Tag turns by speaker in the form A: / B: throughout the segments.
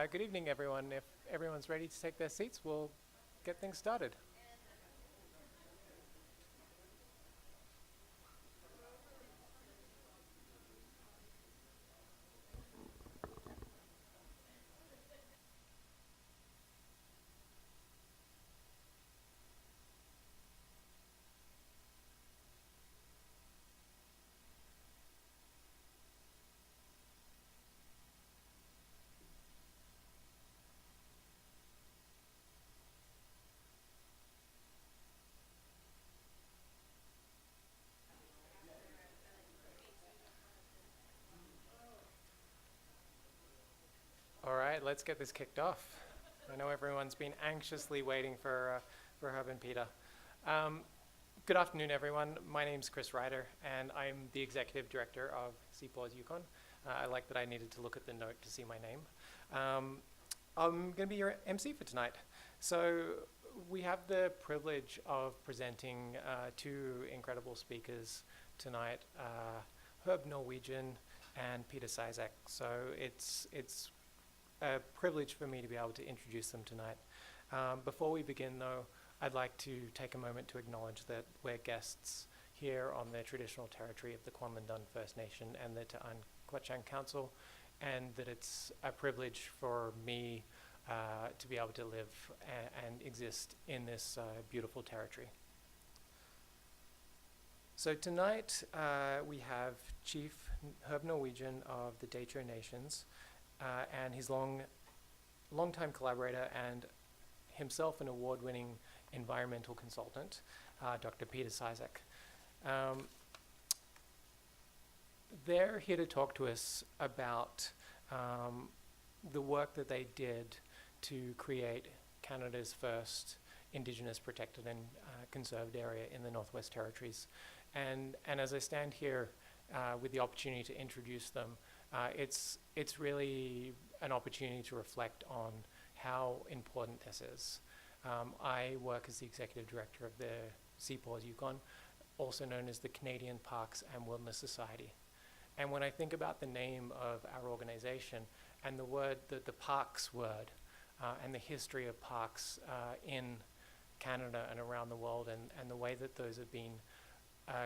A: Good evening, everyone. If everyone's ready to take their seats, we'll get things started. All right, let's get this kicked off. I know everyone's been anxiously waiting for Herb and Peter. Good afternoon, everyone. My name's Chris Ryder, and I'm the Executive Director of CPAWS Yukon. I like that I needed to look at the note to see my name. I'm going to be your MC for tonight. So we have the privilege of presenting two incredible speakers tonight, Herb Norwegian and Peter Sizek. So it's a privilege for me to be able to introduce them tonight. Before we begin, though, I'd like to take a moment to acknowledge that we're guests here on the traditional territory of the Kwanlindun First Nation and the Hwech'in Council, and that it's a privilege for me to be able to live and exist in this beautiful territory. So tonight we have Chief Herb Norwegian of the Dehcho Nations, and his long-time collaborator and himself an award-winning environmental consultant, Dr. Peter Sizek. They're here to talk to us about the work that they did to create Canada's first Indigenous Protected and Conserved Area in the Northwest Territories. And as I stand here with the opportunity to introduce them, it's really an opportunity to reflect on how important this is. I work as the Executive Director of the CPAWS Yukon, also known as the Canadian Parks and Wilderness Society. And when I think about the name of our organization and the parks word, and the history of parks in Canada and around the world, and the way that those have been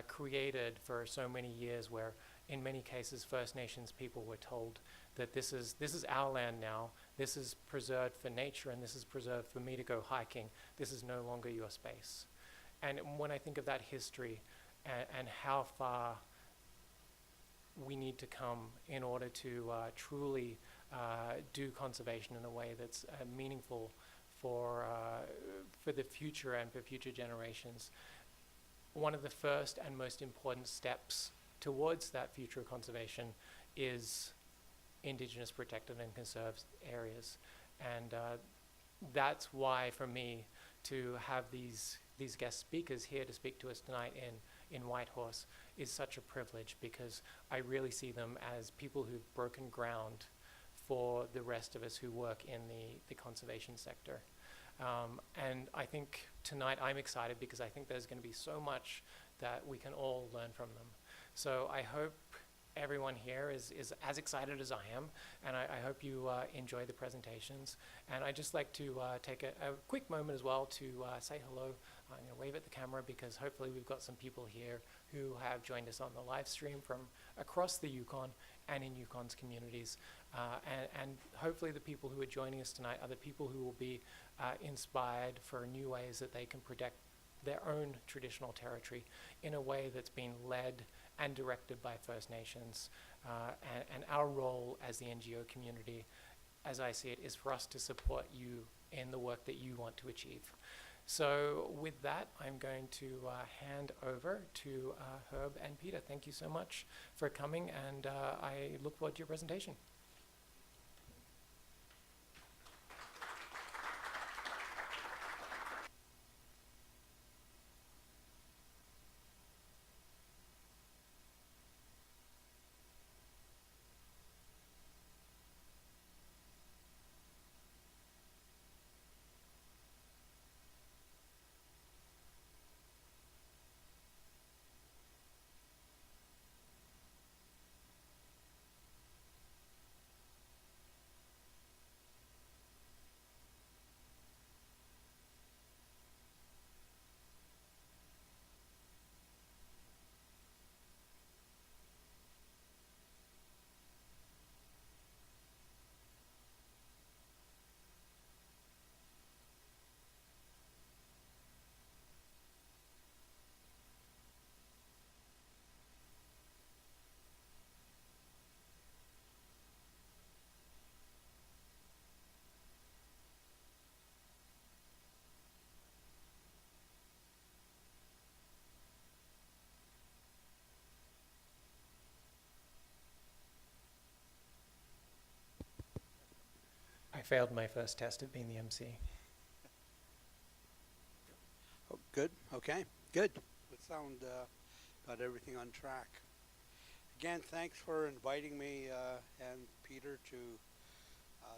A: created for so many years, where in many cases First Nations people were told that this is our land now, this is preserved for nature, and this is preserved for me to go hiking, this is no longer your space. And when I think of that history and how far we need to come in order to truly do conservation in a way that's meaningful for the future and for future generations, one of the first and most important steps towards that future conservation is Indigenous Protected and Conserved Areas. And that's why, for me, to have these guest speakers here to speak to us tonight in Whitehorse is such a privilege, because I really see them as people who've broken ground for the rest of us who work in the conservation sector. And I think tonight I'm excited because I think there's going to be so much that we can all learn from them. So I hope everyone here is as excited as I am, and I hope you enjoy the presentations. And I'd just like to take a quick moment as well to say hello. I'm going to wave at the camera because hopefully we've got some people here who have joined us on the live stream from across the Yukon and in Yukon's communities. And hopefully the people who are joining us tonight are the people who will be inspired for new ways that they can protect their own traditional territory in a way that's been led and directed by First Nations. And our role as the NGO community, as I see it, is for us to support you in the work that you want to achieve. So with that, I'm going to hand over to Herb and Peter. Thank you so much for coming, and I look forward to your presentation. failed my first test at being the MC.
B: Oh, good. Okay. Good. It sound got everything on track. Again, thanks for inviting me and Peter to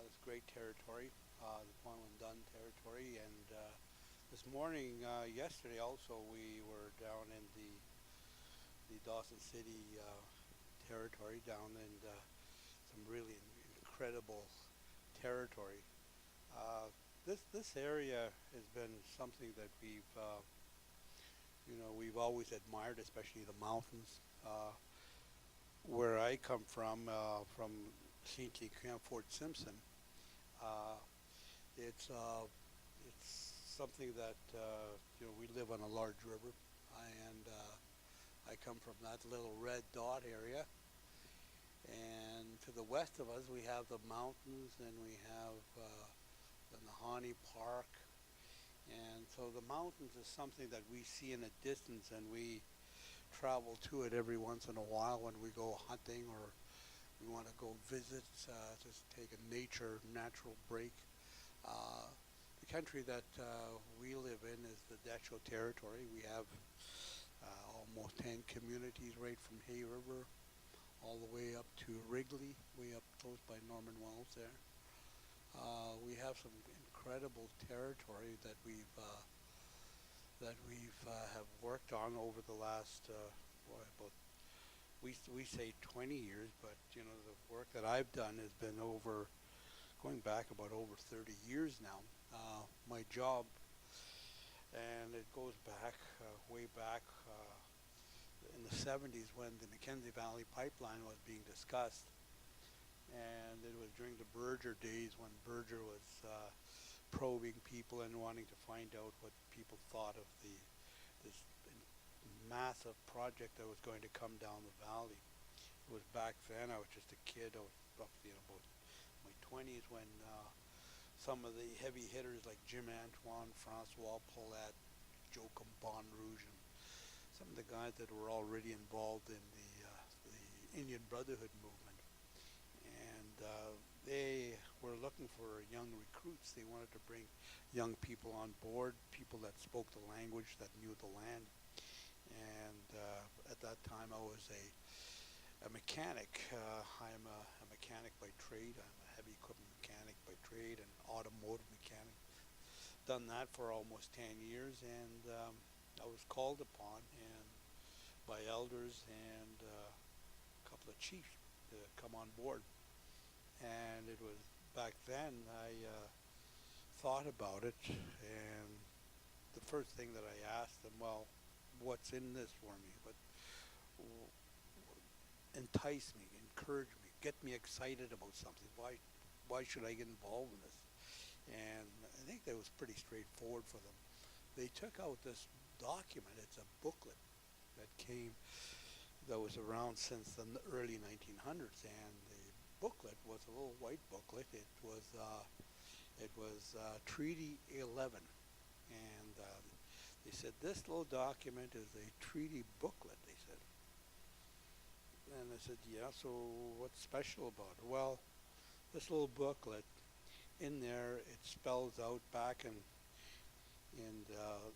B: this great territory, the One and Done territory. And this morning, yesterday also, we were down in the Dawson City territory, down in some really incredible territory. This area has been something that we've always admired, especially the mountains. Where I come from St. Camp Fort Simpson, it's something that we live on a large river, and I come from that little red dot area. And to the west of us, we have the mountains, and we have the Hani Park. And so the mountains is something that we see in the distance, and we travel to it every once in a while when we go hunting or we want to go visit, just take a natural break. The country that we live in is the Dehcho Territory. We have almost 10 communities right from Hay River all the way up to Wrigley, way up close by Norman Wells there. We have some incredible territory that we've have worked on over the last about we say 20 years, but the work that I've done has been going back about over 30 years now. My job, and it goes back way back in the 70s when the Mackenzie Valley Pipeline was being discussed, and it was during the Berger days when Berger was probing people and wanting to find out what people thought of this massive project that was going to come down the valley. It was back then, I was just a kid, I was roughly in about my 20s when some of the heavy hitters like Jim Antoine, Francois Paulette, Joachim Bonrouge, and some of the guys that were already involved in the Indian Brotherhood movement. And they were looking for young recruits. They wanted to bring young people on board, people that spoke the language, that knew the land. And at that time I was a mechanic. I'm a mechanic by trade. I'm a heavy equipment mechanic by trade and automotive mechanic. Done that for almost 10 years, and I was called upon and by elders and a couple of chiefs to come on board. And it was back then I thought about it, and the first thing that I asked them, well, what's in this for me? What entice me, encourage me, get me excited about something? Why should I get involved in this? And I think that was pretty straightforward for them. They took out this document. It's a booklet that was around since the early 1900s, and the booklet was a little white booklet. It was Treaty 11, and they said this little document is a treaty booklet. They said, and I said, yeah. So what's special about it? Well, this little booklet, in there, it spells out back in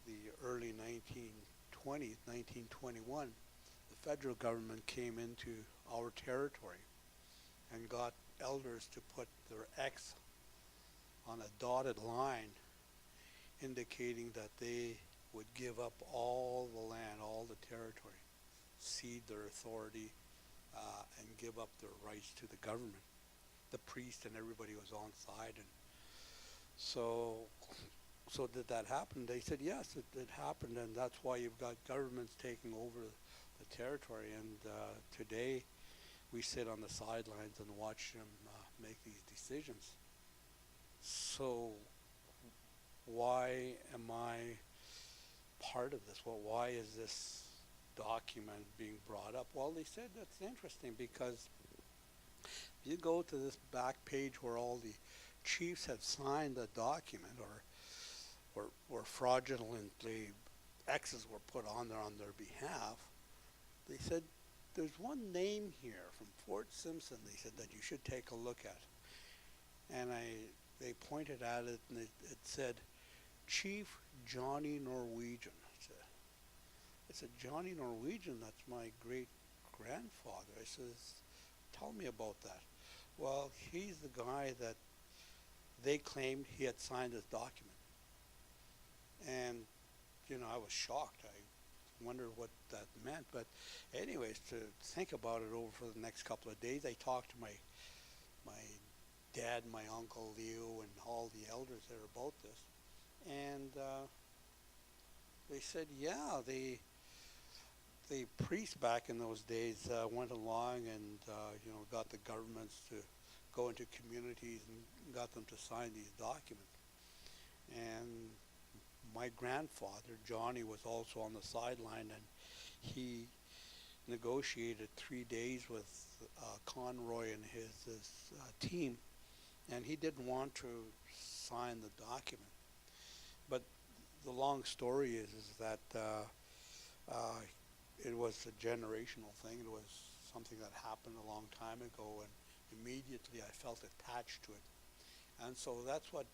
B: the early 1920s, 1921, the federal government came into our territory and got elders to put their X on a dotted line, indicating that they would give up all the land, all the territory, cede their authority, and give up their rights to the government. The priest and everybody was on side, and so did that happen? They said yes, it happened, and that's why you've got governments taking over the territory. And today, we sit on the sidelines and watch them make these decisions. So why am I part of this? Well, why is this document being brought up? Well, they said that's interesting because if you go to this back page where all the chiefs had signed the document or fraudulently X's were put on there on their behalf, they said there's one name here from Fort Simpson, they said, that you should take a look at. And they pointed at it and it said, Chief Johnny Norwegian. I said, Johnny Norwegian, that's my great grandfather. I says, tell me about that. Well, he's the guy that they claimed he had signed this document. And, you know, I was shocked. I wondered what that meant. But anyways, to think about it over for the next couple of days, I talked to my dad, my uncle Leo, and all the elders there about this. And they said, yeah, the priests back in those days went along and, you know, got the governments to go into communities and got them to sign these documents. And my grandfather, Johnny, was also on the sideline, and he negotiated 3 days with Conroy and his team, and he didn't want to sign the document. But the long story is that it was a generational thing. It was something that happened a long time ago, and immediately I felt attached to it. And so that's what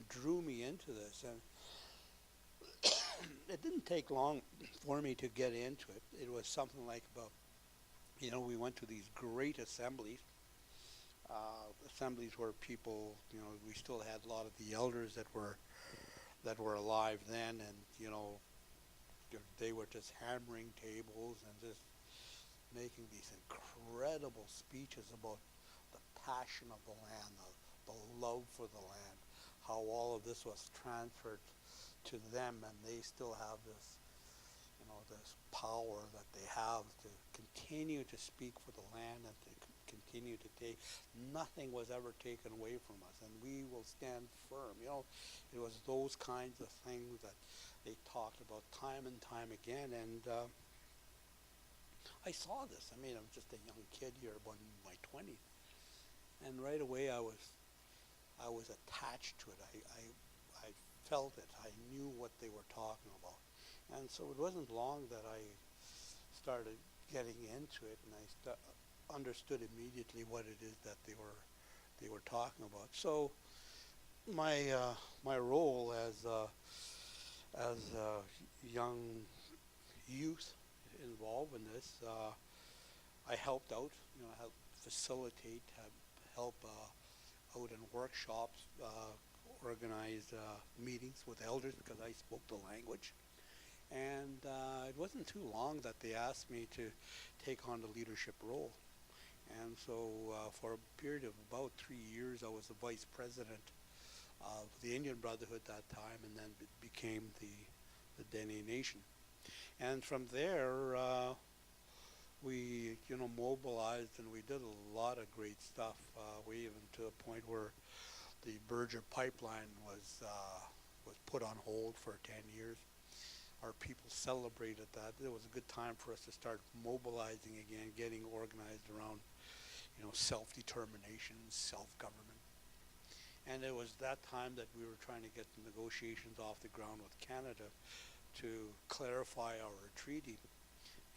B: drew me into this. And it didn't take long for me to get into it. It was something like about, you know, we went to these great assemblies, assemblies where people, you know, we still had a lot of the elders that were alive then, and, you know, they were just hammering tables and just making these incredible speeches about the passion of the land, the love for the land, how all of this was transferred to them, and they still have this, you know, this power that they have to continue to speak for the land and to continue to take. Nothing was ever taken away from us, and we will stand firm. You know, it was those kinds of things that they talked about time and time again, and I saw this. I mean, I'm just a young kid here, about in my 20s, and right away I was attached to it. I felt it. I knew what they were talking about, and so it wasn't long that I started getting into it, and I understood immediately what it is that they were talking about. So my role as a young youth involved in this, I helped out. You know, I helped facilitate, help out in workshops, organize meetings with elders because I spoke the language. And it wasn't too long that they asked me to take on the leadership role. And so for a period of about 3 years, I was the vice president of the Indian Brotherhood that time, and then it became the Dene Nation. And from there, we, you know, mobilized, and we did a lot of great stuff. We even to a point where the Berger pipeline was put on hold for 10 years. Our people celebrated that. It was a good time for us to start mobilizing again, getting organized around, you know, self-determination, self-government. And it was that time that we were trying to get the negotiations off the ground with Canada to clarify our treaty.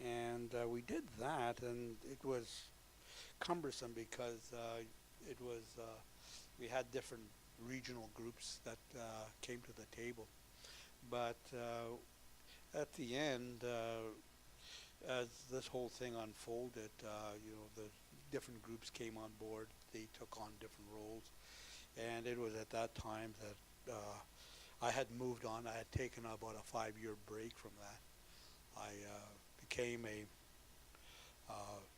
B: And we did that, and it was cumbersome because we had different regional groups that came to the table. But at the end, as this whole thing unfolded, you know, the different groups came on board. They took on different roles. And it was at that time that I had moved on. I had taken about a 5-year break from that. I became a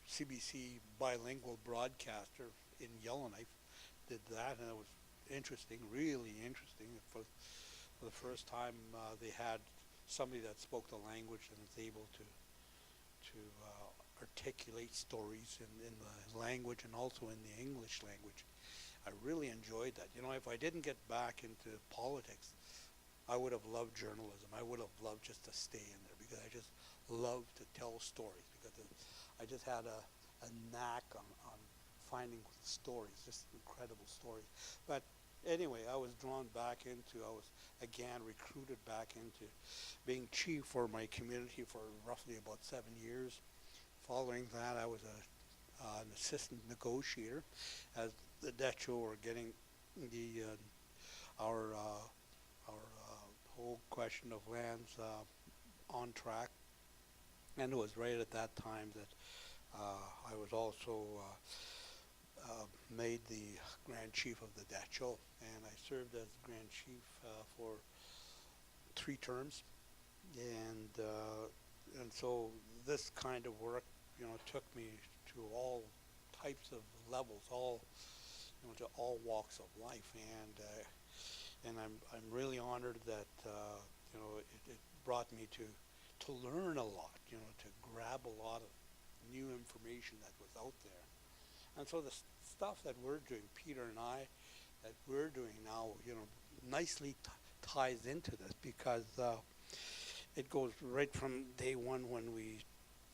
B: CBC bilingual broadcaster in Yellowknife. Did that, and it was interesting, really interesting. For the first time, they had somebody that spoke the language and was able to articulate stories in the language and also in the English language. I really enjoyed that. You know, if I didn't get back into politics, I would have loved journalism. I would have loved just to stay in there because I just love to tell stories, because I just had a knack on finding stories, just incredible stories. But anyway, I was drawn back into, I was again recruited back into being chief for my community for roughly about 7 years. Following that, I was an assistant negotiator as the Dehcho were getting the whole question of lands on track. And it was right at that time that I was also made the Grand Chief of the Dehcho, and I served as Grand Chief for 3 terms, and so this kind of work, took me to all types of levels, to all walks of life, and I'm really honored that it brought me to learn a lot, to grab a lot of new information that was out there. And so the stuff that we're doing, Peter and I, that we're doing now, nicely ties into this, because it goes right from day one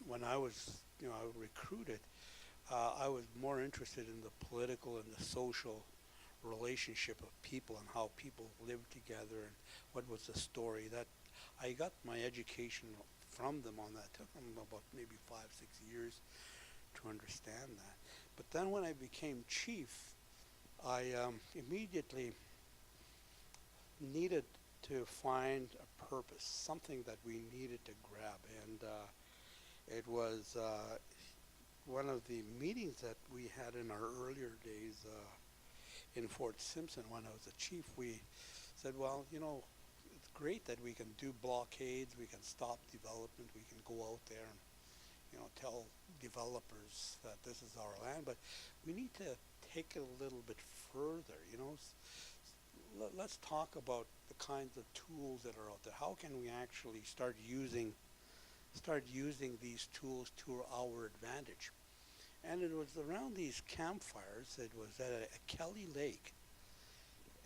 B: when I was, recruited. I was more interested in the political and the social relationship of people and how people lived together and what was the story. That I got my education from them on that. It took them about maybe 5-6 years to understand that. But then when I became chief, I immediately needed to find a purpose, something that we needed to grab. And it was one of the meetings that we had in our earlier days in Fort Simpson when I was a chief. We said, well, it's great that we can do blockades, we can stop development, we can go out there and tell developers that this is our land, but we need to take it a little bit further. Let's talk about the kinds of tools that are out there. How can we actually start using these tools to our advantage? And it was around these campfires. It was at a Kelly Lake.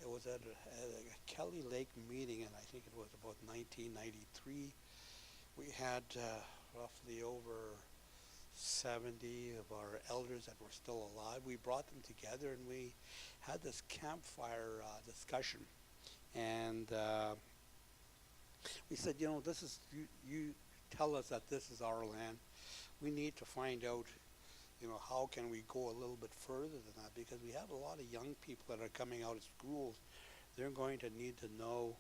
B: It was at a Kelly Lake meeting, and I think it was about 1993. We had roughly over 70 of our elders that were still alive. We brought them together and we had this campfire discussion. And we said, this is, you tell us that this is our land. We need to find out, how can we go a little bit further than that? Because we have a lot of young people that are coming out of schools. They're going to need to know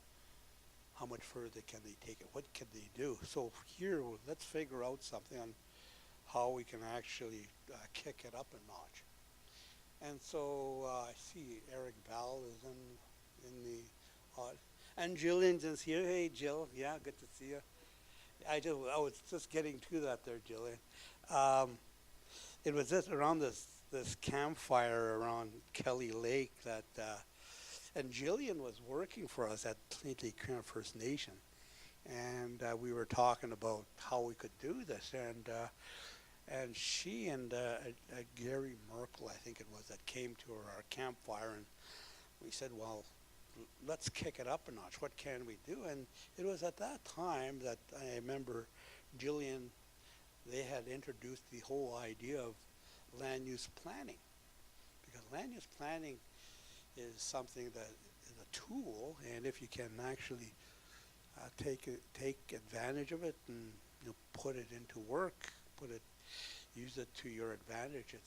B: how much further can they take it? What can they do? So here, let's figure out something on how we can actually kick it up a notch. And so I see Eric Bell is in the and Jillian's is here. Hey, Jill. Yeah, good to see you. I was just getting to that there, Jillian. It was just around this campfire around Kelly Lake that, and Jillian was working for us at Dehcho First Nation, and we were talking about how we could do this, and she and Gary Merkel, I think it was, that came to our campfire, and we said, well, let's kick it up a notch. What can we do? And it was at that time that I remember Jillian, they had introduced the whole idea of land use planning, because land use planning is something that is a tool, and if you can actually take advantage of it and put it into work, use it to your advantage, it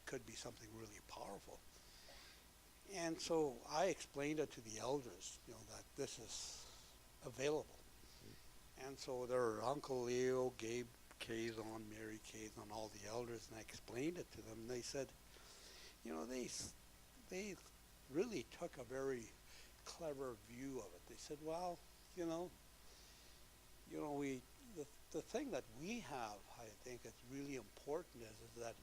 B: could be something really powerful. And so I explained it to the elders, that this is available. And so there were Uncle Leo, Gabe Kazon, Mary Kazon, all the elders, and I explained it to them, and they said, they really took a very clever view of it. They said, well, the thing that we have, I think it's really important is that,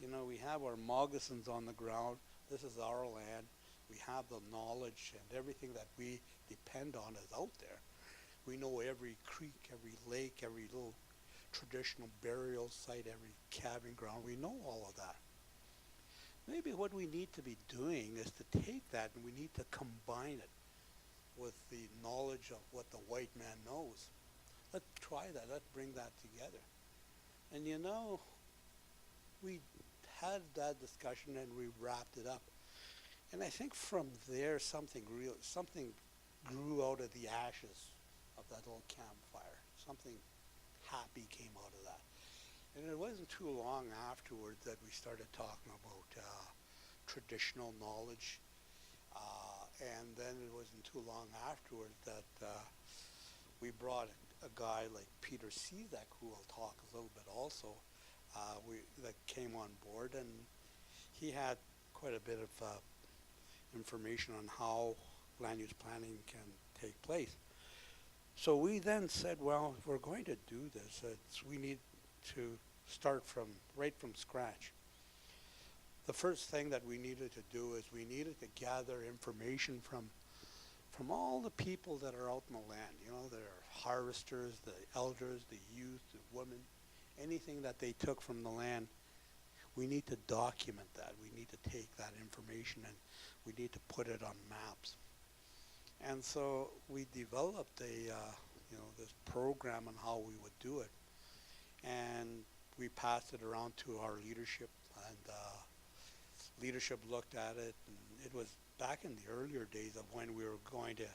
B: we have our moccasins on the ground. This is our land. We have the knowledge, and everything that we depend on is out there. We know every creek, every lake, every little traditional burial site, every cabin ground. We know all of that. Maybe what we need to be doing is to take that and we need to combine it with the knowledge of what the white man knows. Let's try that. Let's bring that together. And we had that discussion and we wrapped it up. And I think from there something grew out of the ashes of that little campfire. Something happy came out of that. And it wasn't too long afterwards that we started talking about traditional knowledge And then it wasn't too long afterwards that we brought a guy like Peter Cizek, who will talk a little bit also, that came on board, and he had quite a bit of information on how land use planning can take place. So we then said, well, if we're going to do this, we need to start right from scratch. The first thing that we needed to do is we needed to gather information from all the people that are out in the land. You know, the harvesters, the elders, the youth, the women, anything that they took from the land. We need to document that. We need to take that information and we need to put it on maps. And so we developed this program on how we would do it. And we passed it around to our leadership, and leadership looked at it, and it was back in the earlier days of when we were going to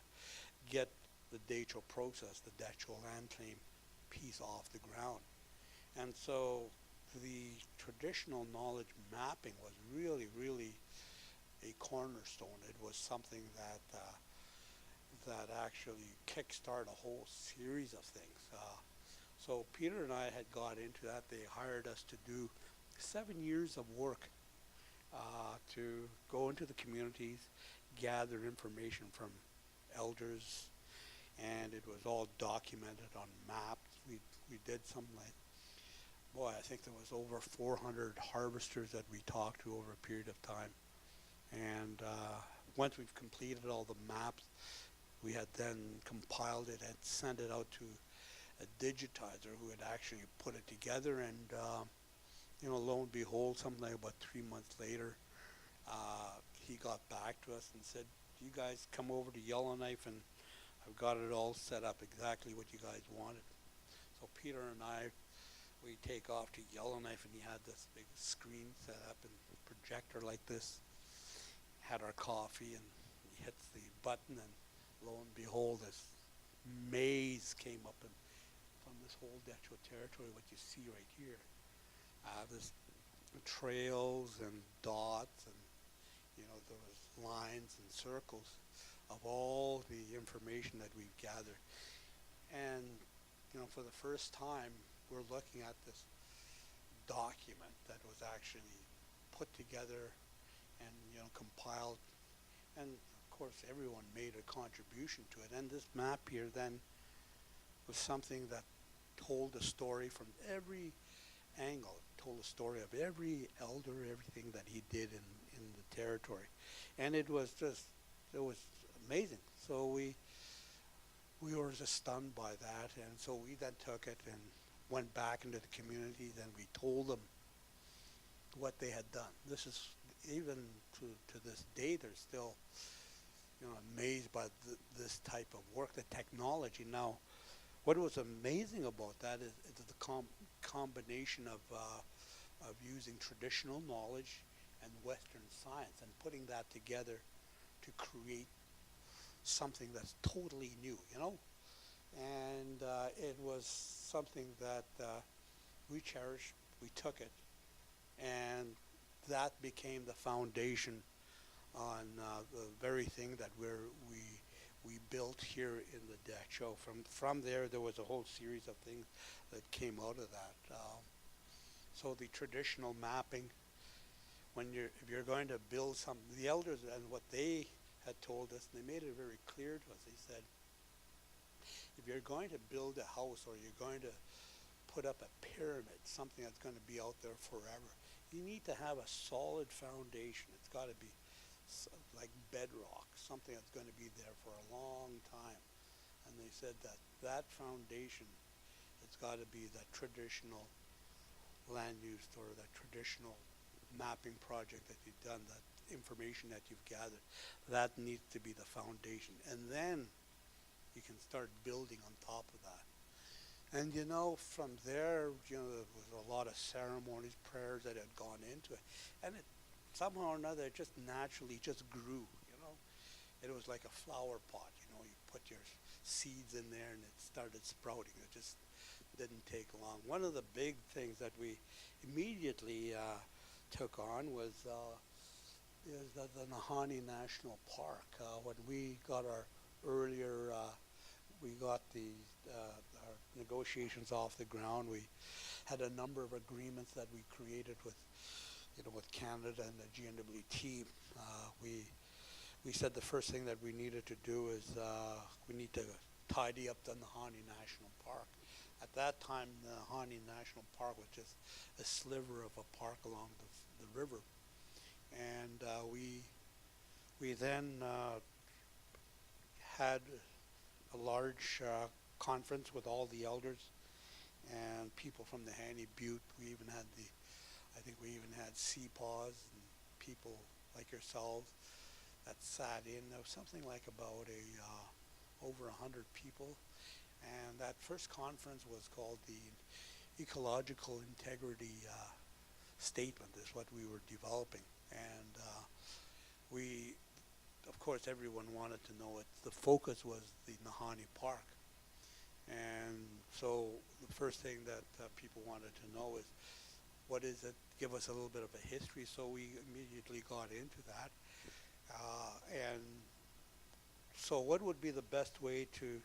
B: get the Dehcho process, the Dehcho land claim piece off the ground. And so the traditional knowledge mapping was really, really a cornerstone. It was something that actually kickstarted a whole series of things. So Peter and I had got into that. They hired us to do 7 years of work to go into the communities, gather information from elders, and it was all documented on maps. We did something like, boy, I think there was over 400 harvesters that we talked to over a period of time. And once we've completed all the maps, we had then compiled it and sent it out to a digitizer who had actually put it together. And lo and behold, something like about 3 months later, he got back to us and said, you guys come over to Yellowknife and I've got it all set up exactly what you guys wanted. So Peter and I, we take off to Yellowknife, and he had this big screen set up and projector like this, had our coffee, and he hits the button, and lo and behold, this maze came up from this whole Dehcho Territory, what you see right here. This trails and dots, and there was lines and circles of all the information that we've gathered. And for the first time, we're looking at this document that was actually put together and compiled, and of course everyone made a contribution to it. And this map here then was something that told a story from every angle. It told a story of every elder, everything that he did in the territory, and it was amazing. So we were just stunned by that, and so we then took it and went back into the communities, and we told them what they had done. This is even to this day, they're still amazed by this type of work, the technology. Now, what was amazing about that is the combination of using traditional knowledge and Western science and putting that together to create something that's totally new, And it was something that we cherished. We took it, and that became the foundation on the very thing that we built here in the Dehcho. From there was a whole series of things that came out of that. So the traditional mapping, if you're going to build something, the elders and what they had told us, and they made it very clear to us. They said, if you're going to build a house or you're going to put up a pyramid, something that's going to be out there forever, you need to have a solid foundation. It's got to be like bedrock, something that's going to be there for a long time. And they said that foundation, it's got to be that traditional land use or that traditional mapping project that you've done, that information that you've gathered, that needs to be the foundation. And then you can start building on top of that. And from there, there was a lot of ceremonies, prayers that had gone into it. And it somehow or another, it just naturally just grew, It was like a flower pot, you put your seeds in there and it started sprouting. It just didn't take long. One of the big things that we immediately took on was is the Hani National Park. When we got our earlier, we got our negotiations off the ground. We had a number of agreements that we created with, with Canada and the GNWT. We said the first thing that we needed to do is we need to tidy up the Hani National Park. At that time, the Hani National Park was just a sliver of a park along the river. And we then had a large conference with all the elders and people from the Hani Butte. We even had I think we even had CPAWS and people like yourselves that sat in. There was something like about over 100 people. And that first conference was called the Ecological Integrity Statement, is what we were developing. And we, of course, everyone wanted to know it. The focus was the Nahe Park. And so the first thing that people wanted to know is, what is it? Give us a little bit of a history. So we immediately got into that. And so what would be the best way to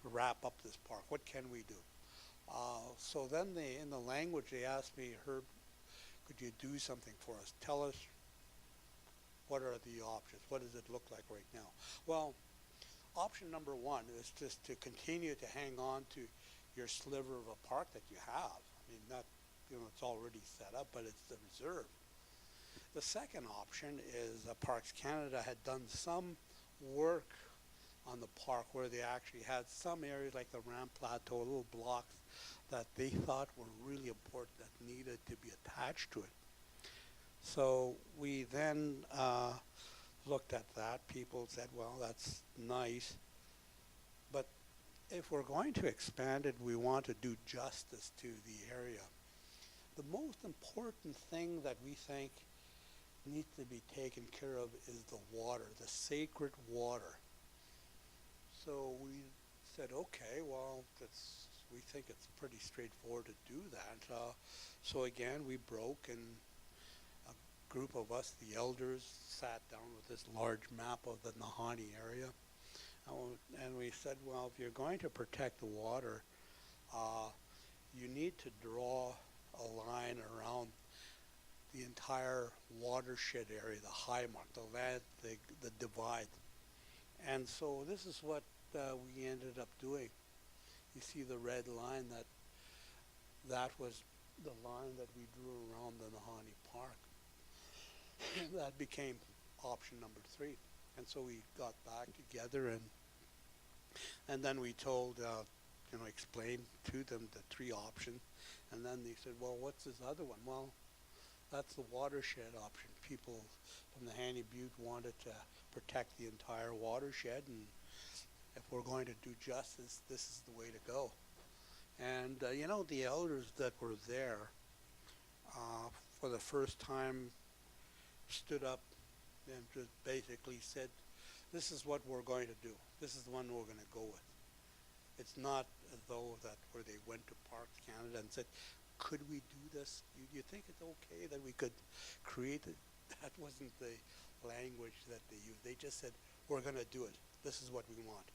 B: wrap up this park? What can we do? So then in the language, they asked me, Herb, could you do something for us? Tell us, what are the options? What does it look like right now? Well, option number one is just to continue to hang on to your sliver of a park that you have. I mean, not, it's already set up, but it's the reserve. The second option is Parks Canada had done some work on the park where they actually had some areas like the Ram Plateau, little blocks that they thought were really important that needed to be attached to it. So we then looked at that. People said, well, that's nice, but if we're going to expand it, we want to do justice to the area. The most important thing that we think needs to be taken care of is the water, the sacred water. So we said, okay, well, we think it's pretty straightforward to do that. So again, we broke, and a group of us, the elders, sat down with this large map of the Nahe area. And we said, well, if you're going to protect the water, you need to draw a line around the entire watershed area, the high mark, the land, the divide. And so this is what we ended up doing. You see the red line, that was the line that we drew around the Nahe Park. That became option number 3. And so we got back together, and then we told, explained to them the 3 options. And then they said, well, what's this other one? Well, that's the watershed option. People from the Hani Butte wanted to protect the entire watershed, and if we're going to do justice, this is the way to go. And, the elders that were there for the first time stood up and just basically said, this is what we're going to do. This is the one we're going to go with. It's not as though that where they went to Parks Canada and said, could we do this? You think it's okay that we could create it? That wasn't the language that they used. They just said, we're going to do it. This is what we want.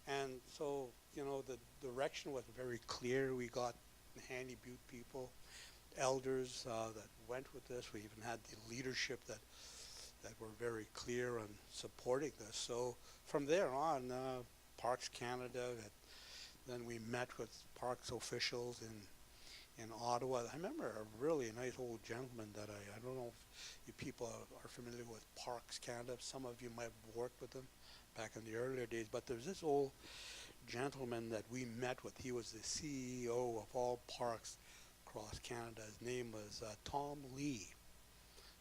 B: And so, the direction was very clear. We got the Hani Butte people, elders that went with this. We even had the leadership that were very clear on supporting this. So from there on, Parks Canada, then we met with parks officials in Ottawa. I remember a really nice old gentleman that I don't know if you people are familiar with Parks Canada. Some of you might have worked with them back in the earlier days, but there's this old gentleman that we met with. He was the CEO of all parks across Canada. His name was Tom Lee.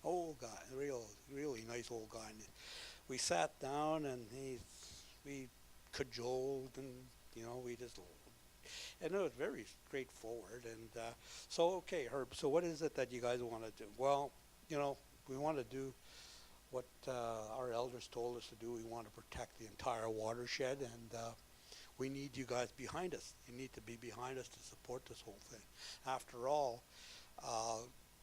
B: Old guy, really nice old guy. And we sat down and we cajoled, and we just, and it was very straightforward. And so, okay, Herb, so what is it that you guys want to do? Well, we want to do what our elders told us to do. We want to protect the entire watershed, and we need you guys behind us. You need to be behind us to support this whole thing. After all,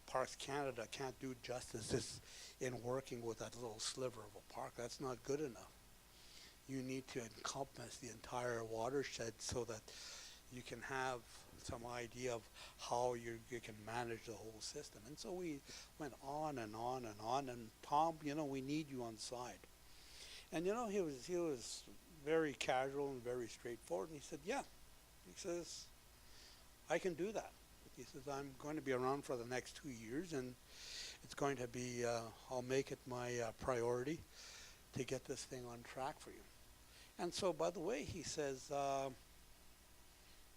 B: Parks Canada can't do justice just in working with that little sliver of a park. That's not good enough. You need to encompass the entire watershed so that you can have some idea of how you can manage the whole system. And so we went on and on and on. And Tom, we need you on side. And he was very casual and very straightforward. And he said, yeah. He says, I can do that. He says, I'm going to be around for the next 2 years, and it's going to be, I'll make it my priority to get this thing on track for you. And so, by the way, he says,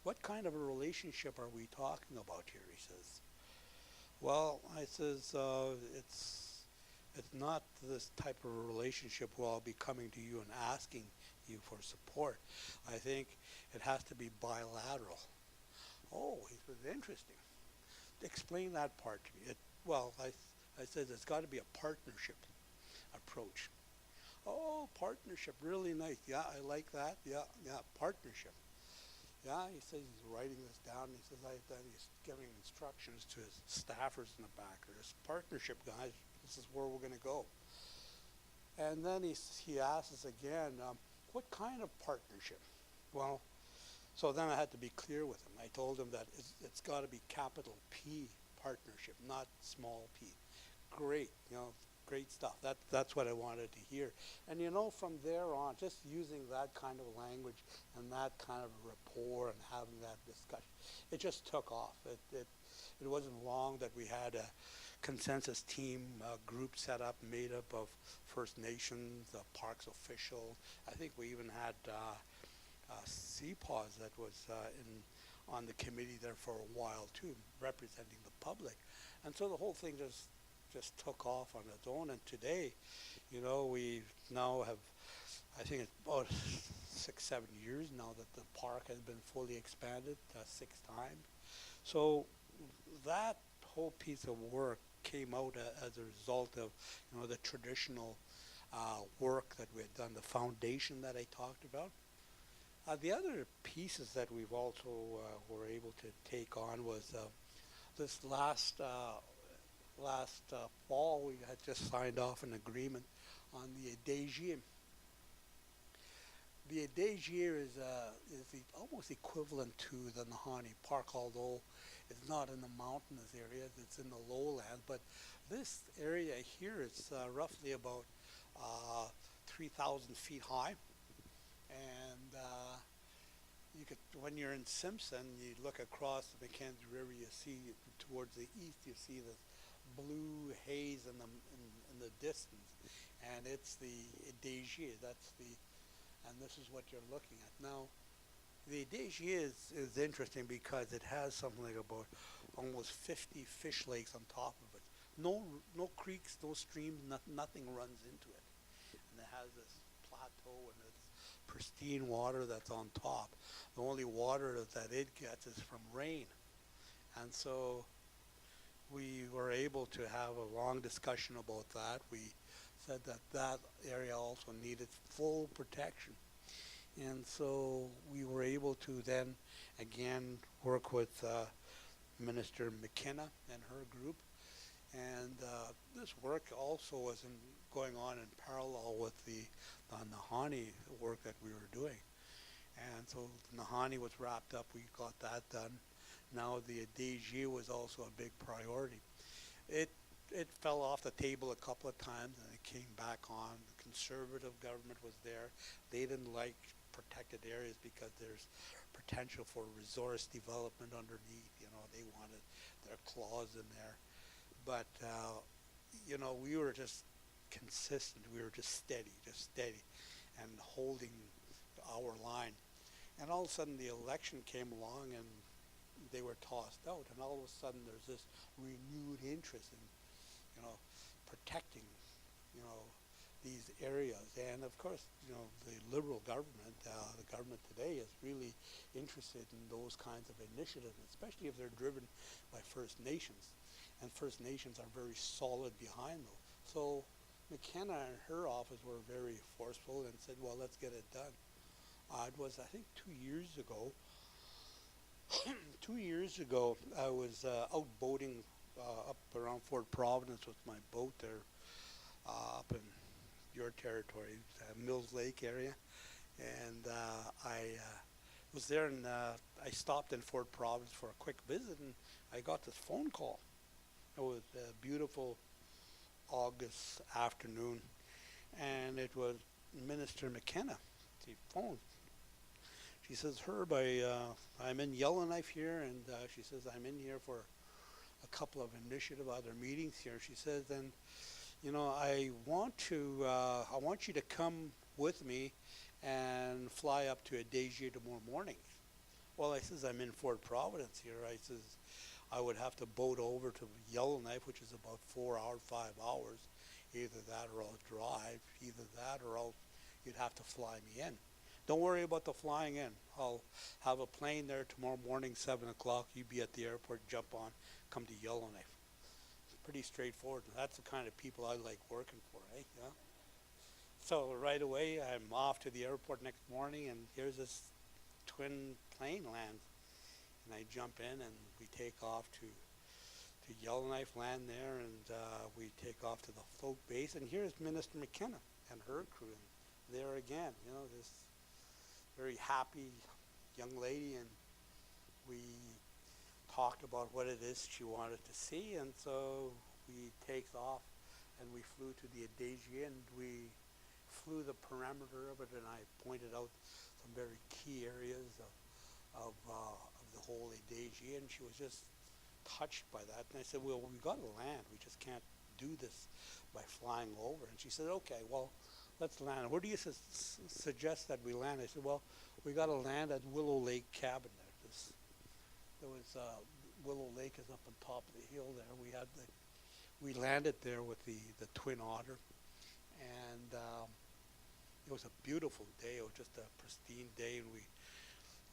B: what kind of a relationship are we talking about here? He says, well, I says, it's not this type of a relationship where I'll be coming to you and asking you for support. I think it has to be bilateral. Oh, he says, interesting. Explain that part to me. I said, it's got to be a partnership approach. Oh, partnership, really nice. Yeah, I like that. Yeah, partnership. Yeah, he says he's writing this down. He says he's giving instructions to his staffers in the back. There's partnership, guys. This is where we're going to go. And then he asks us again, what kind of partnership? Well, so then I had to be clear with him. I told him that it's got to be capital P partnership, not small p. Great, great stuff. That's what I wanted to hear. And from there on, just using that kind of language and that kind of rapport and having that discussion, it just took off. It wasn't long that we had a consensus team group set up, made up of First Nations, parks officials. I think we even had CPAWS that was on the committee there for a while too, representing the public. And so the whole thing just took off on its own. And today, we now have, I think it's about 6-7 years now that the park has been fully expanded 6 times. So that whole piece of work came out as a result of the traditional work that we had done, the foundation that I talked about. The other pieces that we've also were able to take on was this last fall we had just signed off an agreement on the Edéhzíe. The Edéhzíe is almost equivalent to the Hani Park, although it's not in the mountainous areas, it's in the lowlands. But this area here is roughly about 3,000 feet high. And when you're in Simpson, you look across the Mackenzie River, you see towards the east, you see this blue haze in the distance. And it's the Edéhzíe, and this is what you're looking at. Now, the Edéhzíe is interesting because it has something like about almost 50 fish lakes on top of it. No creeks, no streams, nothing runs into it. And it has this plateau and it's pristine water that's on top. The only water that it gets is from rain. And so we were able to have a long discussion about that. We said that area also needed full protection. And so we were able to then again work with Minister McKenna and her group. And this work also was going on in parallel with the Hani work that we were doing. And so Hani was wrapped up, we got that done. Now the Edéhzíe was also a big priority. It fell off the table a couple of times and it came back on. The Conservative government was there. They didn't like protected areas because there's potential for resource development underneath. They wanted their clause in there. But, we were just consistent. We were just steady and holding our line. And all of a sudden the election came along and they were tossed out. And all of a sudden there's this renewed interest in, protecting, these areas. And of course, the Liberal government, the government today is really interested in those kinds of initiatives, especially if they're driven by First Nations. And First Nations are very solid behind them. So McKenna and her office were very forceful and said, well, let's get it done. It was, I think, 2 years ago. 2 years ago, I was out boating up around Fort Providence with my boat there, up in your territory, Mills Lake area, and I was there, and I stopped in Fort Providence for a quick visit, and I got this phone call. It was a beautiful August afternoon, and it was Minister McKenna. She phoned. She says, Herb, I'm in Yellowknife here, and she says, I'm in here for a couple of initiative other meetings here. She says, and you know, I want you to come with me and fly up to Edéhzíe tomorrow morning. Well, I says, I'm in Fort Providence here. I says, I would have to boat over to Yellowknife, which is about 4 hours, 5 hours. Either that or I'll drive. Either that or else you'd have to fly me in. Don't worry about the flying in. I'll have a plane there tomorrow morning, 7 o'clock. You be at the airport, jump on, come to Yellowknife. It's pretty straightforward. That's the kind of people I like working for, eh? Yeah. So right away, I'm off to the airport next morning, and here's this twin plane lands. And I jump in, and we take off to Yellowknife, land there, and we take off to the float base. And here's Minister McKenna and her crew. And there again, you know, this very happy young lady, and we talked about what it is she wanted to see, and so we take off, and we flew to the Edéhzíe, and we flew the perimeter of it, and I pointed out some very key areas of the whole Edéhzíe, and she was just touched by that. And I said, well, we got to land. We just can't do this by flying over. And she said, okay, well, let's land. Where do you suggest that we land? I said, well, we got to land at Willow Lake cabin there. Willow Lake is up on top of the hill there. We landed there with the Twin Otter, and it was a beautiful day. It was just a pristine day, and we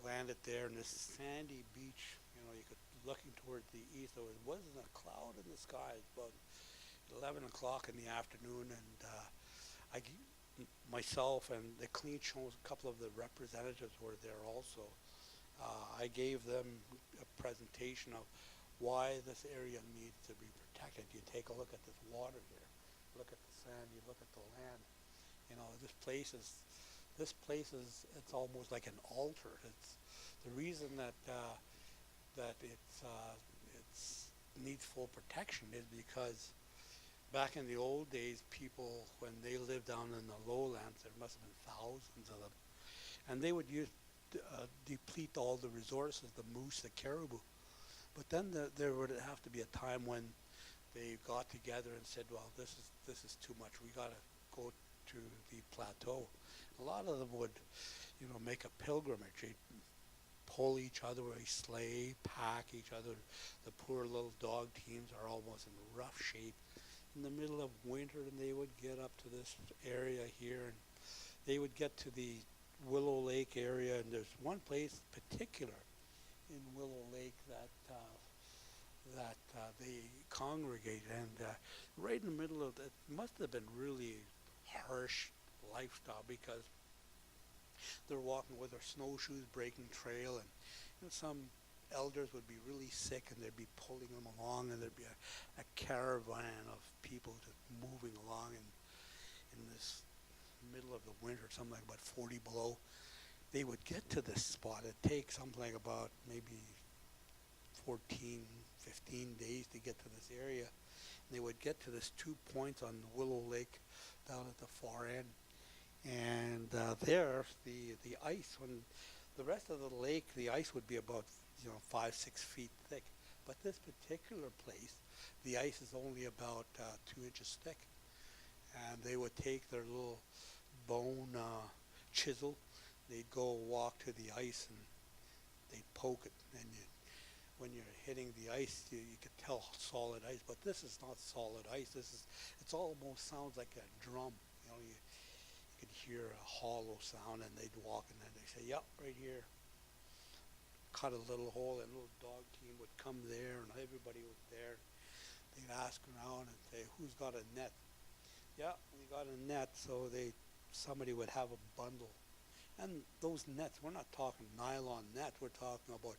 B: landed there in this sandy beach. You know, you could looking towards the east. There wasn't a cloud in the sky. It was about 11 o'clock in the afternoon, and myself and the Clean Shows, a couple of the representatives were there also. I gave them a presentation of why this area needs to be protected. You take a look at this water here, look at the sand, you look at the land. You know, this place is, it's almost like an altar. It's the reason that it's needs full protection is because back in the old days, people, when they lived down in the lowlands, there must have been thousands of them, and they would deplete all the resources, the moose, the caribou. But then there would have to be a time when they got together and said, well, this is too much. We got to go to the plateau. A lot of them would, you know, make a pilgrimage. They'd pull each other with a sleigh, pack each other. The poor little dog teams are almost in rough shape in the middle of winter, and they would get up to this area here, and they would get to the Willow Lake area, and there's one place particular in Willow Lake that they congregate, and right in the middle of it must have been really harsh lifestyle, because they're walking with their snowshoes, breaking trail, and you know, some elders would be really sick, and they'd be pulling them along, and there'd be a caravan of people just moving along in this middle of the winter, something like about 40 below. They would get to this spot. It'd take something like about maybe 14, 15 days to get to this area. And they would get to this 2 points on the Willow Lake down at the far end. And there, the ice, when the rest of the lake, the ice would be about 5, 6 feet thick. But this particular place, the ice is only about 2 inches thick. And they would take their little bone chisel, they'd go walk to the ice, and they'd poke it. And when you're hitting the ice, you could tell solid ice. But this is not solid ice. It almost sounds like a drum. You could hear a hollow sound, and they'd walk, and then they say, yep, right here. Cut a little hole, and a little dog team would come there, and everybody was there. They'd ask around and say, who's got a net? Yeah, we got a net. So somebody would have a bundle. And those nets, we're not talking nylon net, we're talking about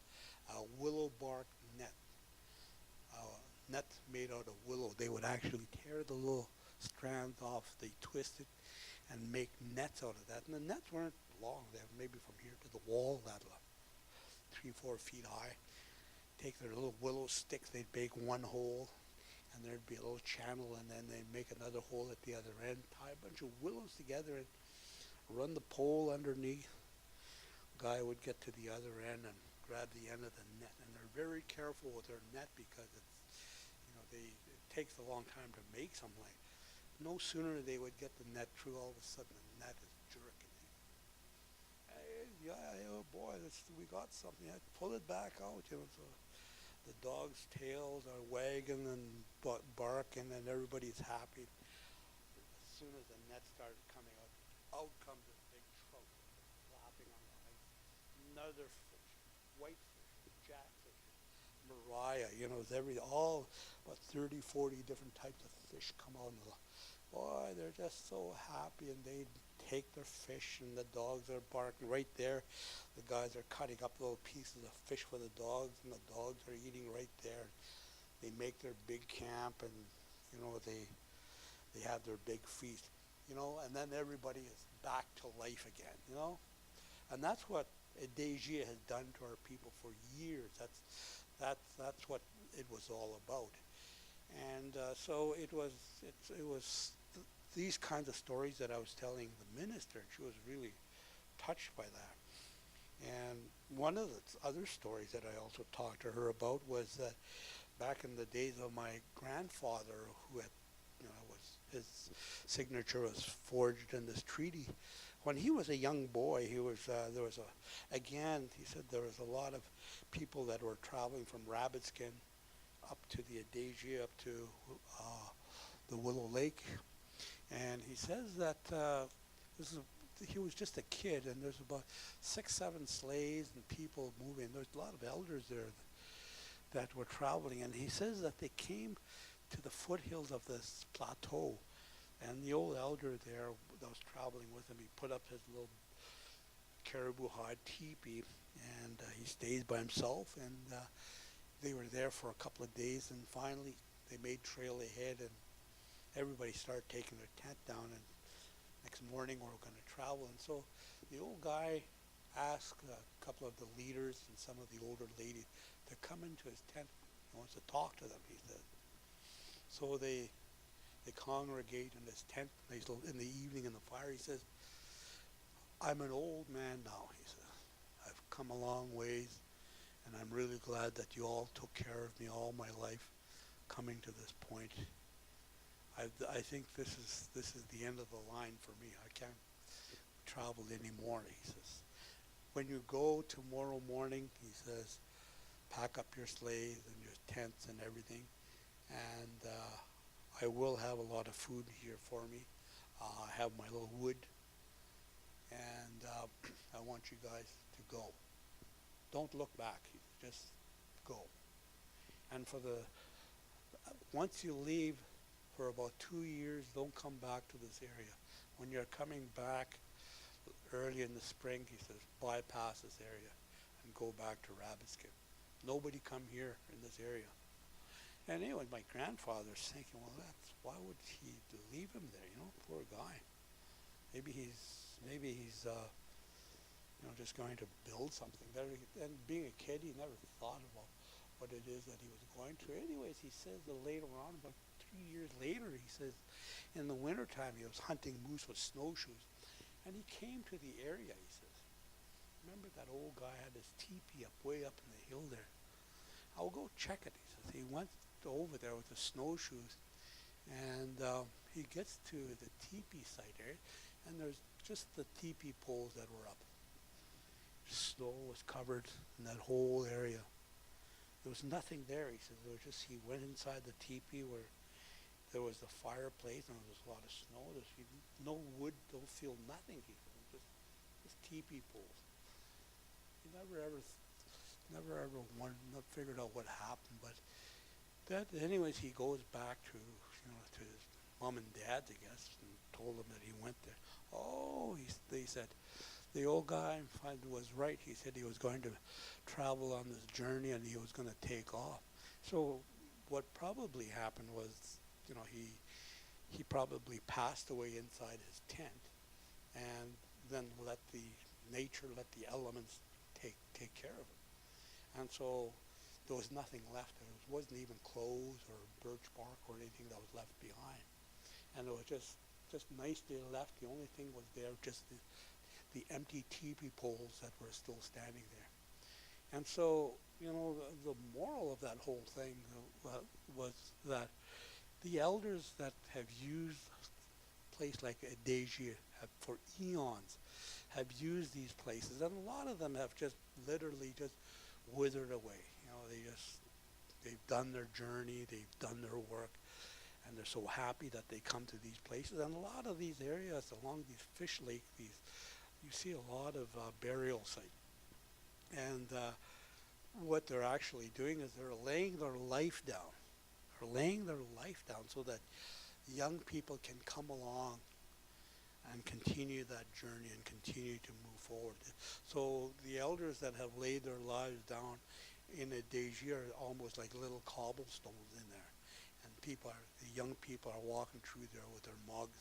B: a willow bark net. nets made out of willow. They would actually tear the little strands off, they twist it and make nets out of that. And the nets weren't long, they were maybe from here to the wall, that 3-4 feet high. Take their little willow sticks, they'd make one hole, and there'd be a little channel, and then they'd make another hole at the other end, tie a bunch of willows together and run the pole underneath. Guy would get to the other end and grab the end of the net, and they're very careful with their net because it's, it takes a long time to make something. No sooner they would get the net through, all of a sudden the net is jerking. Oh boy, we got something. I pull it back out, so the dog's tails are wagging and barking, and everybody's happy. As soon as the net started coming out comes a big trout flapping on the ice. Another fish, white fish, jackfish, Mariah, all about 30, 40 different types of fish come out. Boy, they're just so happy, and they take their fish, and the dogs are barking right there. The guys are cutting up little pieces of fish for the dogs, and the dogs are eating right there. They make their big camp, and they have their big feast, and then everybody is back to life again, and that's what Edéhzíe has done to our people for years. That's what it was all about. And so it was these kinds of stories that I was telling the minister, and she was really touched by that. And one of the other stories that I also talked to her about was that back in the days of my grandfather, who had, his signature was forged in this treaty. When he was a young boy, he was he said there was a lot of people that were traveling from Rabbitskin up to the Edéhzíe, up to the Willow Lake. And he says that he was just a kid, and there's about 6-7 sleighs and people moving. There's a lot of elders there that were traveling, and he says that they came to the foothills of this plateau, and the old elder there that was traveling with him, he put up his little caribou hide teepee, and he stays by himself, and they were there for a couple of days, and finally they made trail ahead, and everybody started taking their tent down, and next morning we were going to travel. And so the old guy asked a couple of the leaders and some of the older ladies to come into his tent. He wants to talk to them, he said. So they congregate in his tent in the evening in the fire. He says, "I'm an old man now," he says. "I've come a long ways, and I'm really glad that you all took care of me all my life coming to this point. I think this is the end of the line for me. I can't travel anymore," he says. "When you go tomorrow morning," he says, "pack up your sleighs and your tents and everything, and I will have a lot of food here for me. I have my little wood, and I want you guys to go. Don't look back, just go. And once you leave for about 2 years, don't come back to this area. When you're coming back early in the spring," he says, "bypass this area and go back to Rabbitskin. Nobody come here in this area." And anyway, my grandfather's thinking, well, why would he leave him there? Poor guy. Maybe he's just going to build something better. And being a kid, he never thought about what it is that he was going to. Anyways, he says that later on, about 3 years later, he says, in the wintertime, he was hunting moose with snowshoes, and he came to the area, he says. Remember that old guy had his teepee way up in the hill there? "I'll go check it," he says. He went over there with the snowshoes, and he gets to the teepee site there, and there's just the teepee poles that were up. Snow was covered in that whole area. There was nothing there, he says. He went inside the teepee where there was the fireplace, and there was a lot of snow. There's no wood, don't feel nothing, he said. Just teepee poles. He never ever figured out what happened, but anyways, he goes back to his mom and dad's, I guess, and told them that he went there. Oh, they said, the old guy was right. He said he was going to travel on this journey, and he was going to take off. So what probably happened was, you know, he probably passed away inside his tent, and then let the nature, let the elements take care of it. And so there was nothing left. There wasn't even clothes or birch bark or anything that was left behind. And it was just nicely left. The only thing was there, just the empty teepee poles that were still standing there. And so, you know, the moral of that whole thing was that the elders that have used a place like Edéhzíe for eons have used these places, and a lot of them have just literally just withered away. You know, they've done their journey, they've done their work, and they're so happy that they come to these places. And a lot of these areas along these fish lakes, you see a lot of burial sites. And what they're actually doing is they're laying their life down. They're laying their life down so that young people can come along and continue that journey and continue to move forward. So the elders that have laid their lives down in Edéhzíe are almost like little cobblestones in there. And the young people are walking through there with their mugs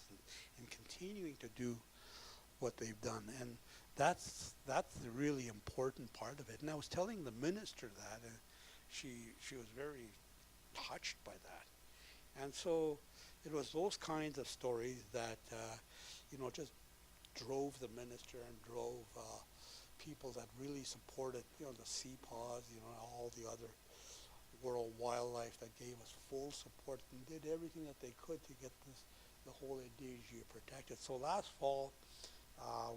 B: and continuing to do what they've done. And that's the really important part of it. And I was telling the minister that, and she was very touched by that. And so it was those kinds of stories that you know, just drove the minister and drove people that really supported, you know, the CPAWS, you know, all the other world wildlife that gave us full support and did everything that they could to get the whole Edéhzíe protected. So last fall,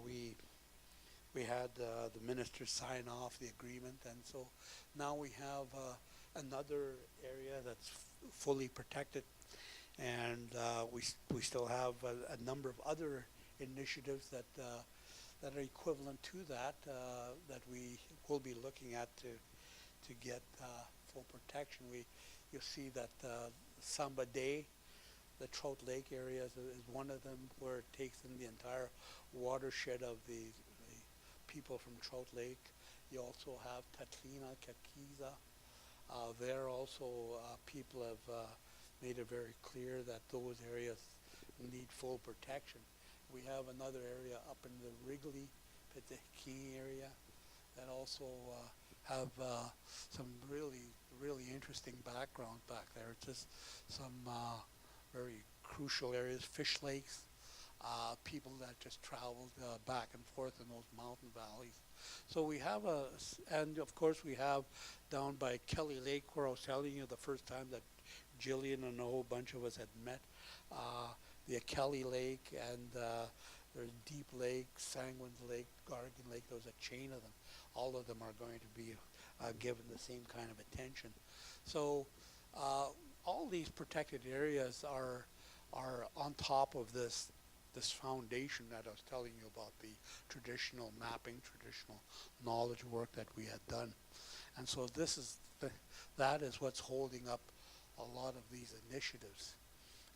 B: we had the minister sign off the agreement, and so now we have another area that's fully protected, and we still have a number of other initiatives that are equivalent to that that we will be looking at to get full protection. You'll see that Samba Day, the Trout Lake area is one of them, where it takes in the entire watershed of the people from Trout Lake. You also have Tatlina, Kakiza. There also people have made it very clear that those areas need full protection. We have another area up in the Wrigley, Petahiki area that also have some really interesting background back there. Just some very crucial areas, fish lakes, people that just traveled back and forth in those mountain valleys. So we have and of course we have down by Kelly Lake, where I was telling you the first time that Jillian and a whole bunch of us had met, the Kelly Lake, and there's Deep Lake, Sanguin's Lake, Gargan Lake. There's a chain of them. All of them are going to be given the same kind of attention. So all these protected areas are on top of this foundation that I was telling you about, the traditional mapping, traditional knowledge work that we had done. And so that is what's holding up a lot of these initiatives.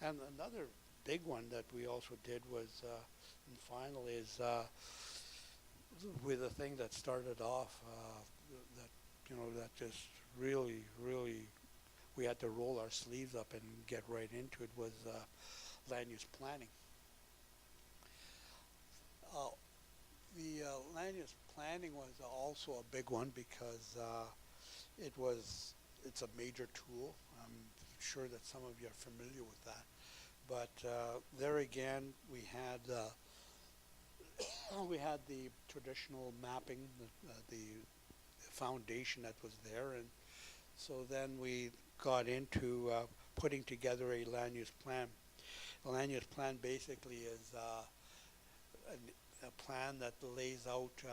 B: And another big one that we also did was, and finally, is with a thing that started off that just really we had to roll our sleeves up and get right into it, was land use planning. The land use planning was also a big one because it's a major tool. I'm sure that some of you are familiar with that. But there again, we had the traditional mapping, the foundation that was there, and so then we got into putting together a land use plan. A land use plan basically is a plan that lays out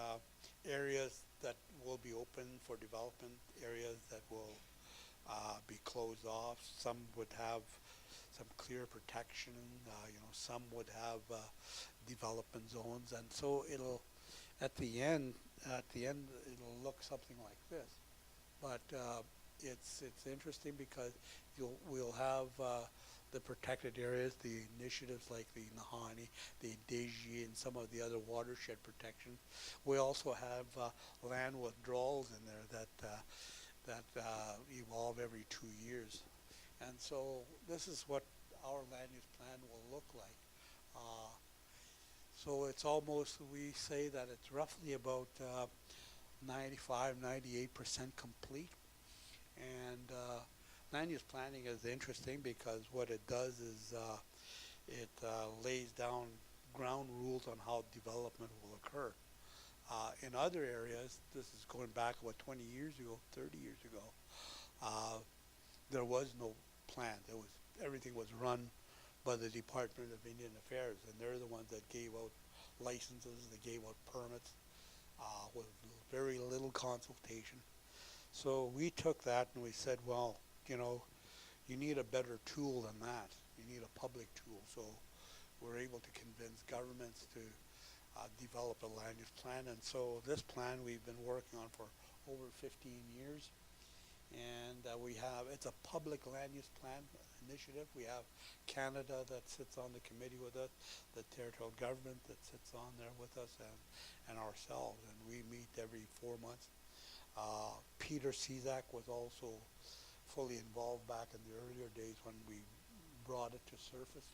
B: areas that will be open for development, areas that will be closed off. Some would have some clear protection, some would have development zones, and so it'll at the end it'll look something like this. But it's interesting because we'll have the protected areas, the initiatives like the Hani, the Edéhzíe, and some of the other watershed protection. We also have land withdrawals in there that evolve every 2 years. And so this is what our land use plan will look like. Uh, so it's almost, we say that it's roughly about 95, 98% complete. And land use planning is interesting because what it does is it lays down ground rules on how development will occur. In other areas, this is going back about 20 years ago, 30 years ago, uh, there was no plan. Everything was run by the Department of Indian Affairs, and they're the ones that gave out licenses, they gave out permits with very little consultation. So we took that and we said, well, you know, you need a better tool than that. You need a public tool. So we're able to convince governments to develop a land use plan. And so this plan we've been working on for over 15 years. And it's a public land use plan initiative. We have Canada that sits on the committee with us, the territorial government that sits on there with us, and ourselves. And we meet every 4 months. Peter Cizak was also fully involved back in the earlier days when we brought it to surface.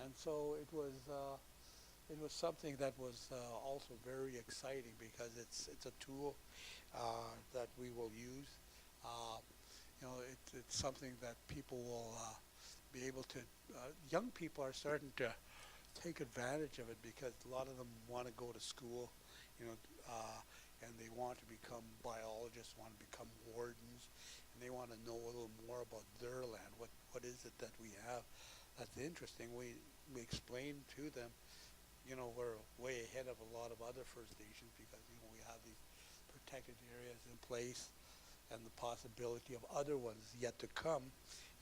B: And so it was something that was also very exciting because it's a tool that we will use. You know, it's something that people will be able to, young people are starting to take advantage of it because a lot of them want to go to school, you know, and they want to become biologists, want to become wardens, and they want to know a little more about their land. What is it that we have that's interesting? We explain to them, you know, we're way ahead of a lot of other First Nations because, you know, we have these protected areas in place and the possibility of other ones yet to come.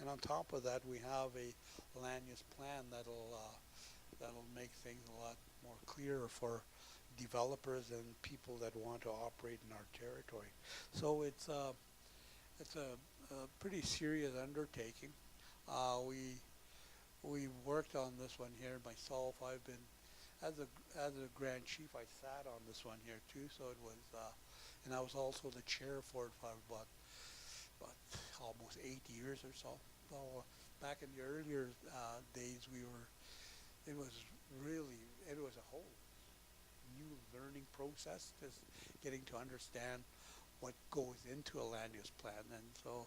B: And on top of that, we have a land use plan that'll make things a lot more clearer for developers and people that want to operate in our territory. So it's a pretty serious undertaking. We worked on this one here myself. I've been as a Grand Chief. I sat on this one here too. So it was, and I was also the chair for it for about almost 8 years or so. So back in the earlier days, it was a whole new learning process, just getting to understand what goes into a land use plan. And so,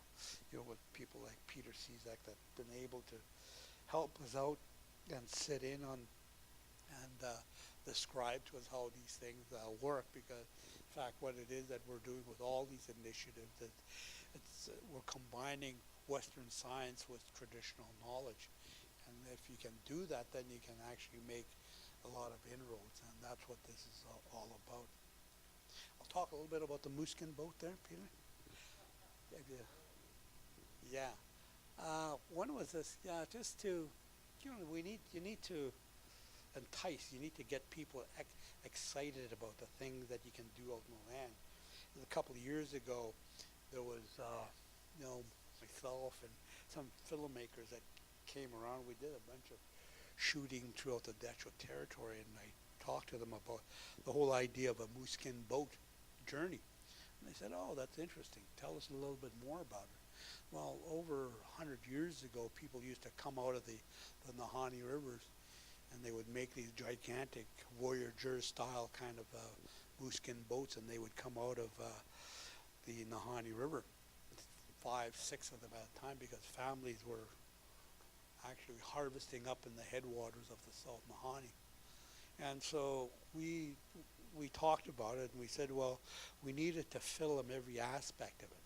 B: you know, with people like Peter Cizak that's been able to help us out and sit in on and describe to us how these things work, because in fact what it is that we're doing with all these initiatives is we're combining Western science with traditional knowledge, and if you can do that, then you can actually make a lot of inroads, and that's what this is all about. I'll talk a little bit about the Mooskin boat there, Peter. Yeah. When was this? Yeah, just to, you know, you need to entice, you need to get people excited about the things that you can do out in the land. A couple of years ago, there was, you know, myself and some filmmakers that came around. We did a bunch of shooting throughout the Dehcho Territory, and I talked to them about the whole idea of a Mooskin boat journey. And they said, oh, that's interesting. Tell us a little bit more about it. Well, over 100 years ago, people used to come out of the Hani rivers, and they would make these gigantic Voyager-style kind of Mooskin boats, and they would come out of the Nahe River, 5, 6 of them at a time, because families were actually harvesting up in the headwaters of the South Nahe. And so we talked about it, and we said, well, we needed to film every aspect of it.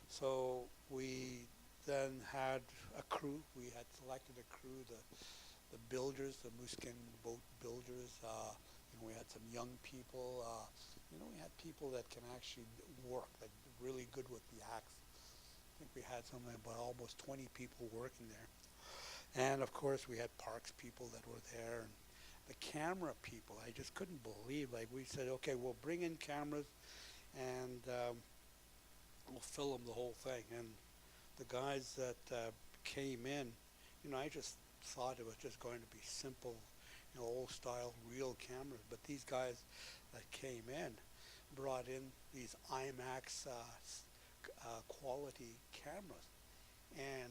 B: So we then had a crew. We had selected a crew, the builders, the Mooskin boat builders. You know, we had some young people. You know, we had people that can actually work, like really good with the axe. I think we had something about almost 20 people working there. And of course, we had parks people that were there, and the camera people. I just couldn't believe. Like, we said, okay, we'll bring in cameras, and we'll film the whole thing. And the guys that came in, you know, I just thought it was just going to be simple, you know, old-style, real cameras. But these guys that came in brought in these IMAX quality cameras, and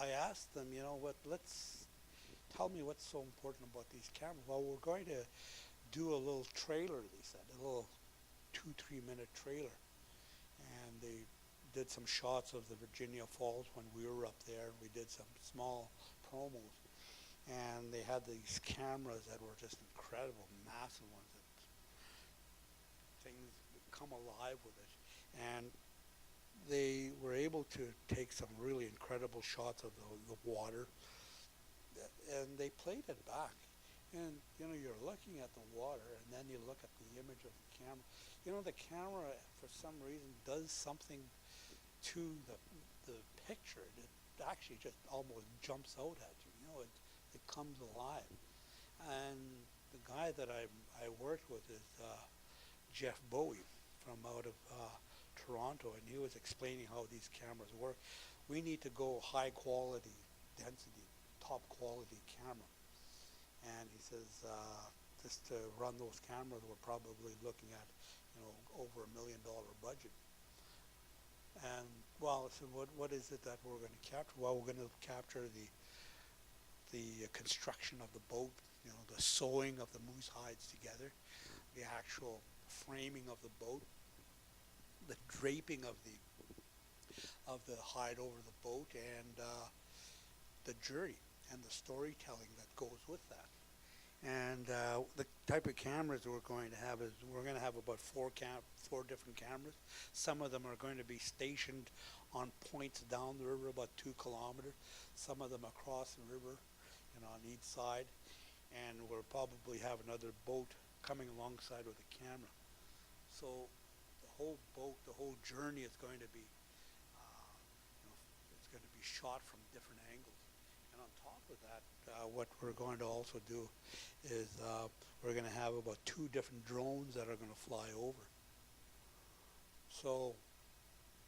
B: I asked them, let's tell me what's so important about these cameras. Well, we're going to do a little trailer, they said, a little 2-3 minute trailer. And they did some shots of the Virginia Falls when we were up there. We did some small promos. And they had these cameras that were just incredible, massive ones that things would come alive with it. And they were able to take some really incredible shots of the water, and they played it back. And you're looking at the water, and then you look at the image of the camera. The camera, for some reason, does something to the picture. It actually just almost jumps out at you. It comes alive. And the guy that I worked with is Jeff Bowie from out of Toronto, and he was explaining how these cameras work. We need to go high quality, density, top quality camera. And he says, just to run those cameras, we're probably looking at, over $1 million budget. And well, so what is it that we're going to capture? Well, we're going to capture the construction of the boat, the sewing of the moose hides together, the actual framing of the boat, the draping of the hide over the boat, and the journey and the storytelling that goes with that. And the type of cameras we're going to have is we're going to have about four different cameras. Some of them are going to be stationed on points down the river, about 2 kilometers. Some of them across the river, on each side. And we'll probably have another boat coming alongside with a camera. So the whole boat, the whole journey is going to be, it's going to be shot from different angles. And on top of that, what we're going to also do is we're going to have about 2 different drones that are going to fly over. So,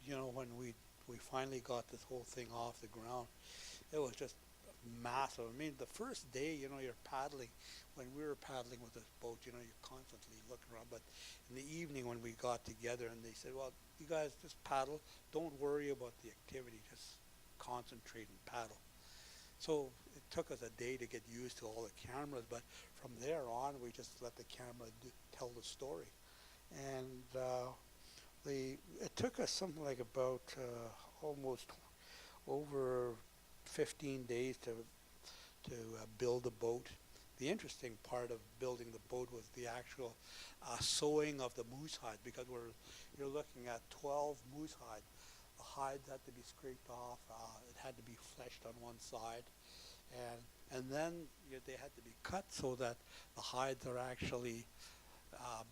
B: when we finally got this whole thing off the ground, it was just massive. I mean, the first day, you're paddling. When we were paddling with this boat, you're constantly looking around. But in the evening when we got together, and they said, well, you guys just paddle. Don't worry about the activity. Just concentrate and paddle. So it took us a day to get used to all the cameras, but from there on, we just let the camera tell the story. And it took us something like about almost over 15 days to build a boat. The interesting part of building the boat was the actual sewing of the moose hide, because you're looking at 12 moose hide. The hides had to be scraped off. It had to be fleshed on one side, and then they had to be cut so that the hides are actually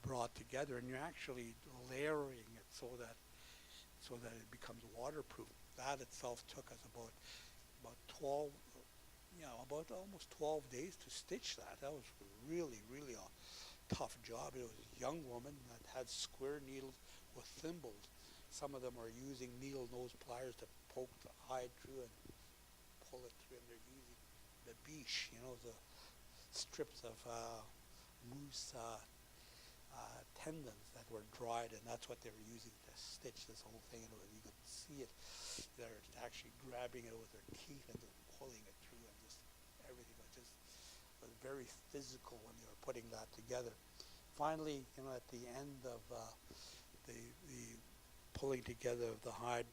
B: brought together, and you're actually layering it so that it becomes waterproof. That itself took us about 12, about almost 12 days to stitch that. That was really, really a tough job. It was a young woman that had square needles with thimbles. Some of them are using needle nose pliers to poke the hide through and pull it through, and they're using the biche, the strips of moose tendons that were dried, and that's what they were using to stitch this whole thing. And you could see it. They're actually grabbing it with their teeth and just pulling it through, and just everything was very physical when they were putting that together. Finally, at the end of the pulling together of the hide,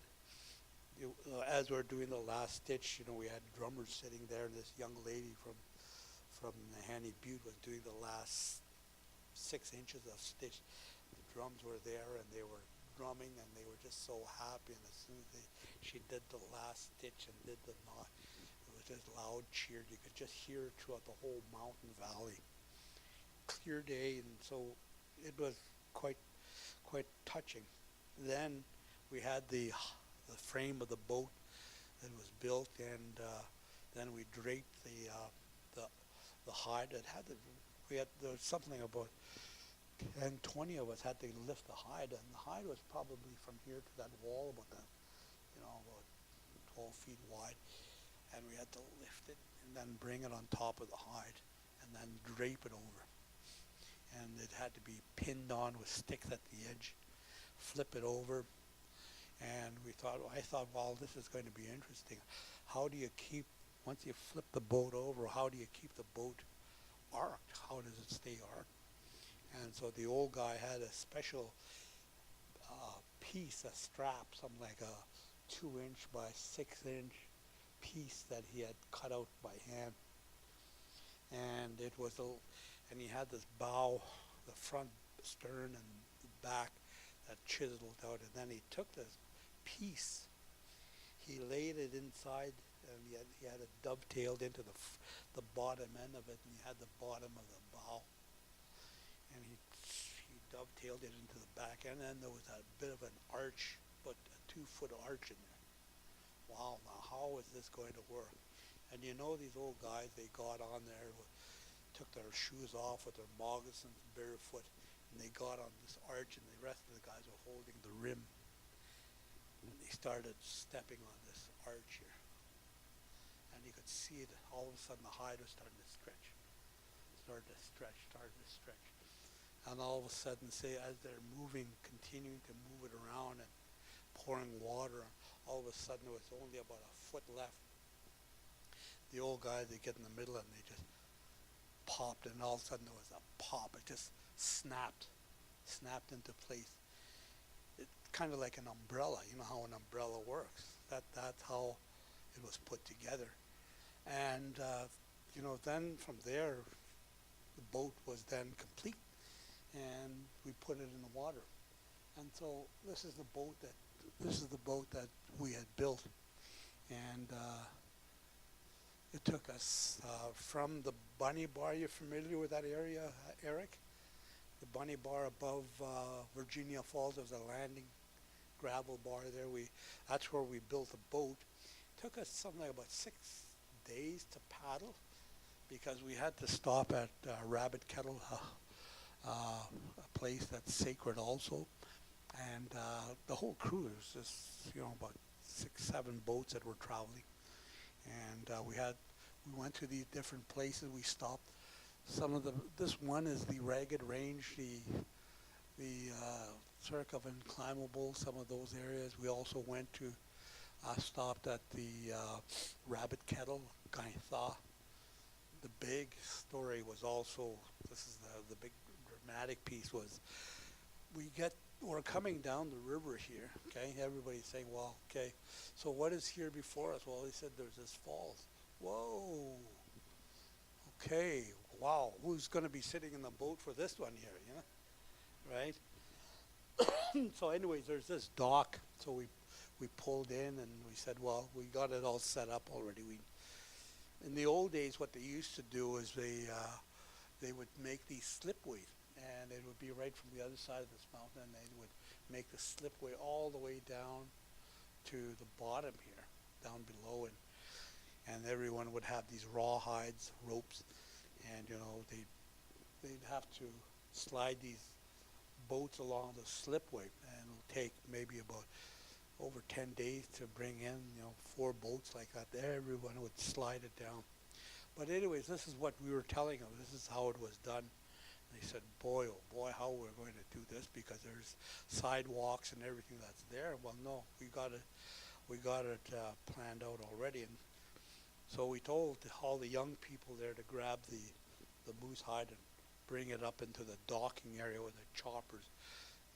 B: as we're doing the last stitch, we had drummers sitting there, and this young lady from the Hani Butte was doing the last 6 inches of stitch. The drums were there, and they were drumming, and they were just so happy. And as soon as she did the last stitch and did the knot, it was just loud cheers. You could just hear it throughout the whole mountain valley. Clear day, and so it was quite touching. Then we had the frame of the boat that was built, and then we draped the hide. There was something about 10, 20 of us had to lift the hide, and the hide was probably from here to that wall about 12 feet wide, and we had to lift it and then bring it on top of the hide and then drape it over. And it had to be pinned on with sticks at the edge, flip it over, And I thought, well, this is going to be interesting. How do you keep, once you flip the boat over, how do you keep the boat arced? How does it stay arced? And so the old guy had a special piece, a strap, something like a 2-inch by 6-inch piece that he had cut out by hand. And it was and he had this bow, the front stern and the back that chiseled out. And then he took this piece, he laid it inside, and he had it dovetailed into the bottom end of it, and he had the bottom of the bow, and he dovetailed it into the back end, and there was a bit of an arch, but a 2-foot arch in there. Wow, now how is this going to work? And you know, these old guys, they got on there, took their shoes off with their moccasins barefoot, and they got on this arch, and the rest of the guys were holding the rim. And they started stepping on this arch here. And you could see it, all of a sudden the hide was starting to stretch. Started to stretch. And all of a sudden, say, as they're moving, continuing to move it around and pouring water, all of a sudden there was only about a foot left. The old guys, they get in the middle and they just popped, and all of a sudden there was a pop. It just snapped into place. It's kind of like an umbrella. You know how an umbrella works. That's how it was put together. And you know, then from there, the boat was then complete, and we put it in the water. And so this is the boat that we had built, and it took us from the Bunny Bar. You're familiar with that area, Eric? The Bunny Bar above Virginia Falls. There was a landing gravel bar there. That's where we built the boat. It took us something like about 6 days to paddle, because we had to stop at Rabbit Kettle, a place that's sacred also. And the whole crew, was just, you know, about 6, 7 boats that were traveling. And we went to these different places. We stopped. This one is the Ragged Range, the Cirque of Unclimbable, some of those areas. We also went to, stopped at the Rabbit Kettle, Gaitha. The big story was also, this is the big dramatic piece, was we're coming down the river here, okay? Everybody's saying, well, okay, so what is here before us? Well, they said there's this falls. Whoa, okay, wow, who's going to be sitting in the boat for this one here, you know, right? So anyways, there's this dock, so we pulled in and we said, well, we got it all set up already. In the old days, what they used to do is they would make these slipways, and it would be right from the other side of this mountain, and they would make the slipway all the way down to the bottom here, down below, and everyone would have these rawhides, ropes, and you know, they'd have to slide these boats along the slipway, and it'll take maybe about over 10 days to bring in, you know, 4 boats like that. Everyone would slide it down. But anyways, this is what we were telling them. This is how it was done. They said, boy, oh boy, how we're going to do this, because there's sidewalks and everything that's there. Well, no, we got it planned out already. And so we told all the young people there to grab the moose hide and bring it up into the docking area with the choppers,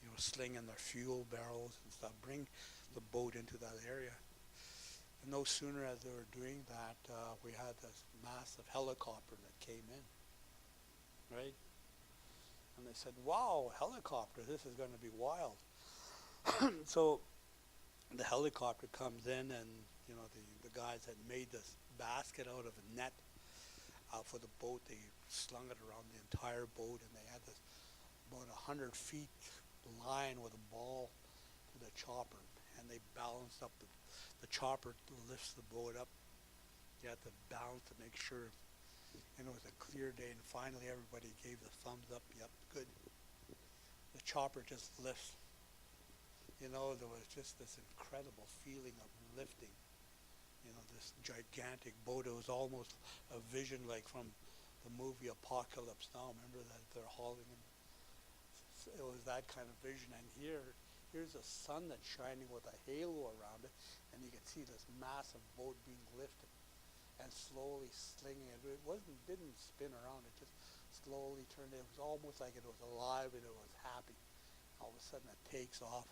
B: you know, slinging their fuel barrels and stuff. Bring the boat into that area. And no sooner as they were doing that, we had this massive helicopter that came in, right? And they said, wow, helicopter, this is going to be wild. So the helicopter comes in, and you know, the guys had made this basket out of a net for the boat. They slung it around the entire boat, and they had this about 100 feet line with a ball to the chopper, and they balanced up the chopper lifts the boat up. You had to balance to make sure, and it was a clear day, and finally everybody gave the thumbs up. Yep, good. The chopper just lifts. You know, there was just this incredible feeling of lifting, you know, this gigantic boat. It was almost a vision like from the movie Apocalypse Now. Remember that they're hauling in? It was that kind of vision. And here here's the sun that's shining with a halo around it, and you can see this massive boat being lifted and slowly slinging it. Didn't spin around, it just slowly turned. It was almost like it was alive and it was happy. All of a sudden it takes off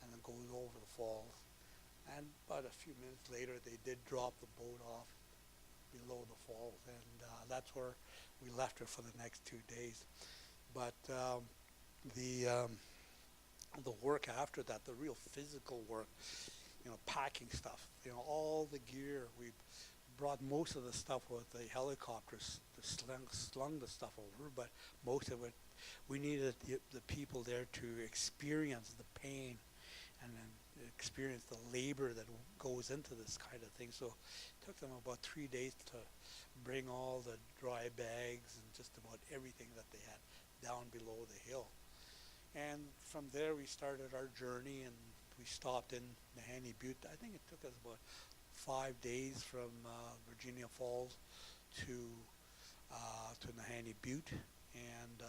B: and then goes over the falls. And about a few minutes later, they did drop the boat off below the falls, and that's where we left her for the next 2 days. But the work after that, the real physical work, packing stuff, all the gear. We brought most of the stuff with the helicopters to slung the stuff over, but most of it, we needed the people there to experience the pain and then experience the labor that goes into this kind of thing. So it took them about 3 days to bring all the dry bags and just about everything that they had down below the hill. And from there we started our journey, and we stopped in Hani Butte. I think it took us about 5 days from Virginia Falls to Nahe Butte, and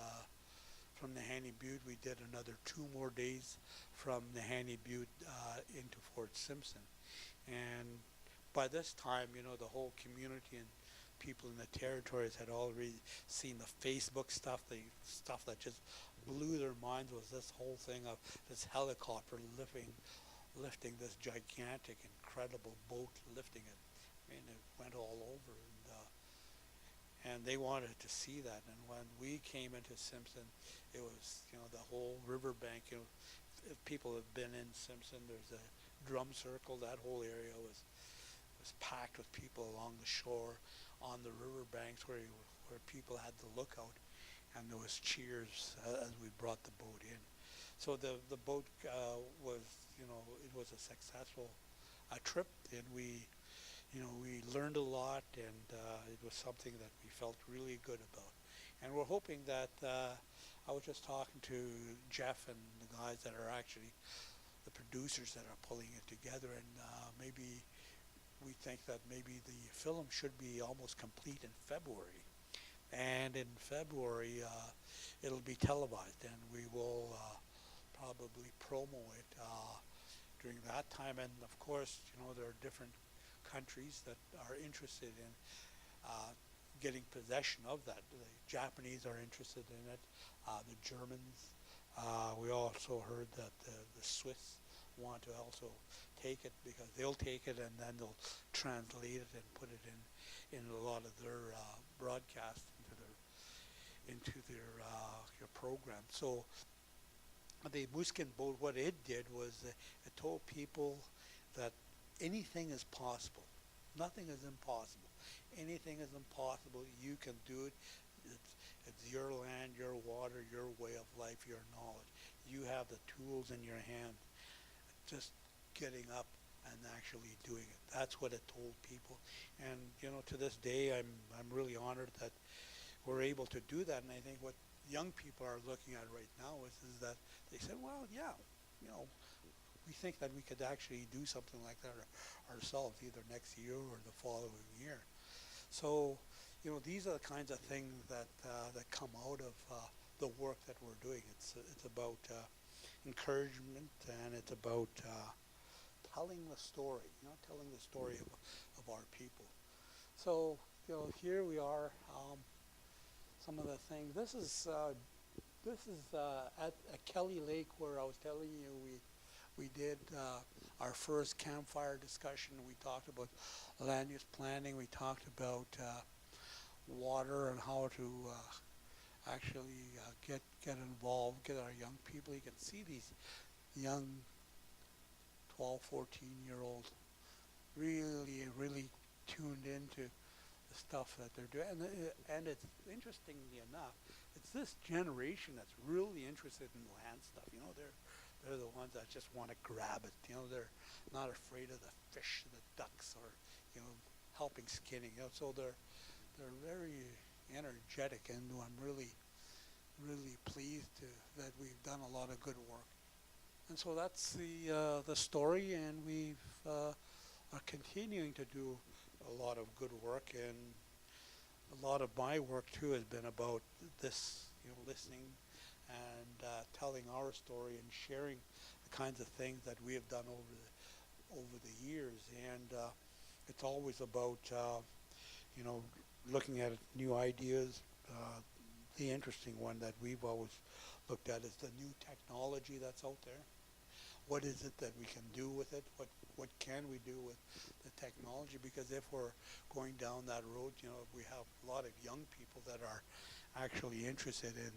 B: from Nahe Butte we did another 2 more days from Nahe Butte into Fort Simpson. And by this time, the whole community and people in the territories had already seen the Facebook stuff. The stuff that just blew their minds was this whole thing of this helicopter lifting this gigantic, incredible boat, lifting it. I mean, it went all over, and they wanted to see that. And when we came into Simpson, it was, the whole riverbank. If people have been in Simpson, there's a drum circle. That whole area was packed with people along the shore, on the riverbanks where people had to look out, and there was cheers as we brought the boat in. So the boat was, it was a successful trip, and we learned a lot, and it was something that we felt really good about. And we're hoping that, I was just talking to Jeff and the guys that are actually the producers that are pulling it together, and maybe we think that maybe the film should be almost complete in February. And in February, it'll be televised, and we will probably promo it during that time. And of course, there are different countries that are interested in getting possession of that. The Japanese are interested in it, the Germans. We also heard that the Swiss want to also take it, because they'll take it and then they'll translate it and put it in a lot of their broadcasts into their program. So the Musquin boat, what it did was it told people that anything is possible. Nothing is impossible. Anything is impossible. You can do it. It's your land, your water, your way of life, your knowledge. You have the tools in your hand. Just getting up and actually doing it. That's what it told people. And to this day, I'm really honored that we're able to do that. And I think what young people are looking at right now is that they said, well, yeah, we think that we could actually do something like that ourselves, either next year or the following year. So, these are the kinds of things that come out of the work that we're doing. It's about encouragement, and it's about telling the story, telling the story of our people. So, here we are. Some of the things. This is at Kelly Lake, where I was telling you we did our first campfire discussion. We talked about land use planning. We talked about water and how to actually get involved, get our young people. You can see these young 12, 14-year-olds really tuned into the stuff that they're doing. And it's interestingly enough, it's this generation that's really interested in land stuff. They're the ones that just want to grab it. They're not afraid of the fish, the ducks, or helping skinning. So they're very energetic, and I'm really pleased that we've done a lot of good work. And so that's the story, and we've are continuing to do a lot of good work, and a lot of my work too has been about this, listening and telling our story and sharing the kinds of things that we have done over the years, and it's always about you know, looking at new ideas. The interesting one that we've always looked at is the new technology that's out there. What is it that we can do with it? What can we do with the technology? Because if we're going down that road, you know, we have a lot of young people that are actually interested in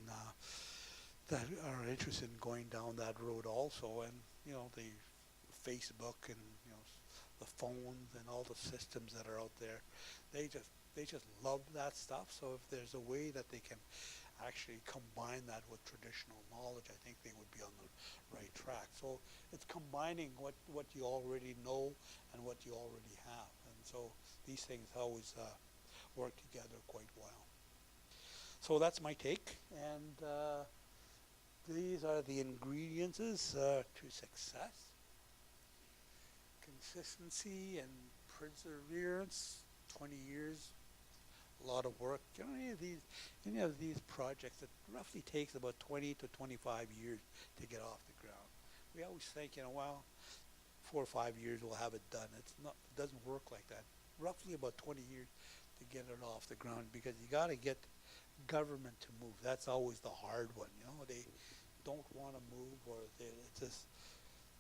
B: going down that road also, and you know, the Facebook and you know, the phones and all the systems that are out there, they just love that stuff. So if there's a way that they can actually combine that with traditional knowledge, I think they would be on the right track. So it's combining what you already know and what you already have, and so these things always work together quite well. So that's my take, and these are the ingredients to success: consistency and perseverance. 20 years, a lot of work. You know, any of these projects, it roughly takes about 20 to 25 years to get off the ground. We always think, you know, well, 4 or 5 years we'll have it done. It doesn't work like that. Roughly about 20 years to get it off the ground, because you got to get government to move. That's always the hard one. You know, they don't want to move, or it's just,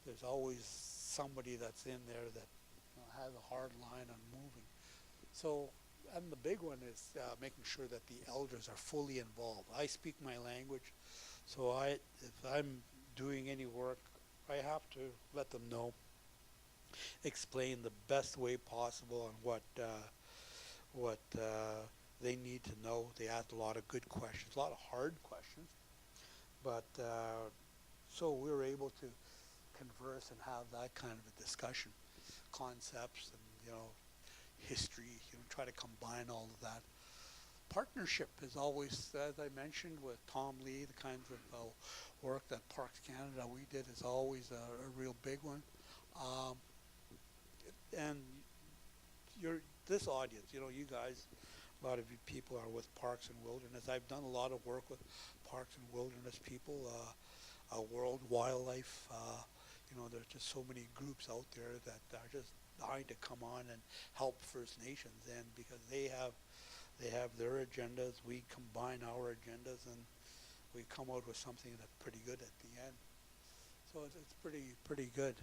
B: there's always somebody that's in there that, you know, has a hard line on moving. So, and the big one is making sure that the elders are fully involved. I speak my language, so if I'm doing any work, I have to let them know, explain the best way possible on what they need to know. They ask a lot of good questions, a lot of hard questions, but so we're able to converse and have that kind of a discussion, concepts and, you know, history, you know, try to combine all of that. Partnership is always, as I mentioned, with Tom Lee, the kinds of work that Parks Canada we did is always a real big one. And this audience, you know, you guys, a lot of you people are with Parks and Wilderness. I've done a lot of work with Parks and Wilderness people, World Wildlife. You know, there's just so many groups out there that are just dying to come on and help First Nations, and because they have their agendas, we combine our agendas, and we come out with something that's pretty good at the end. So it's pretty good.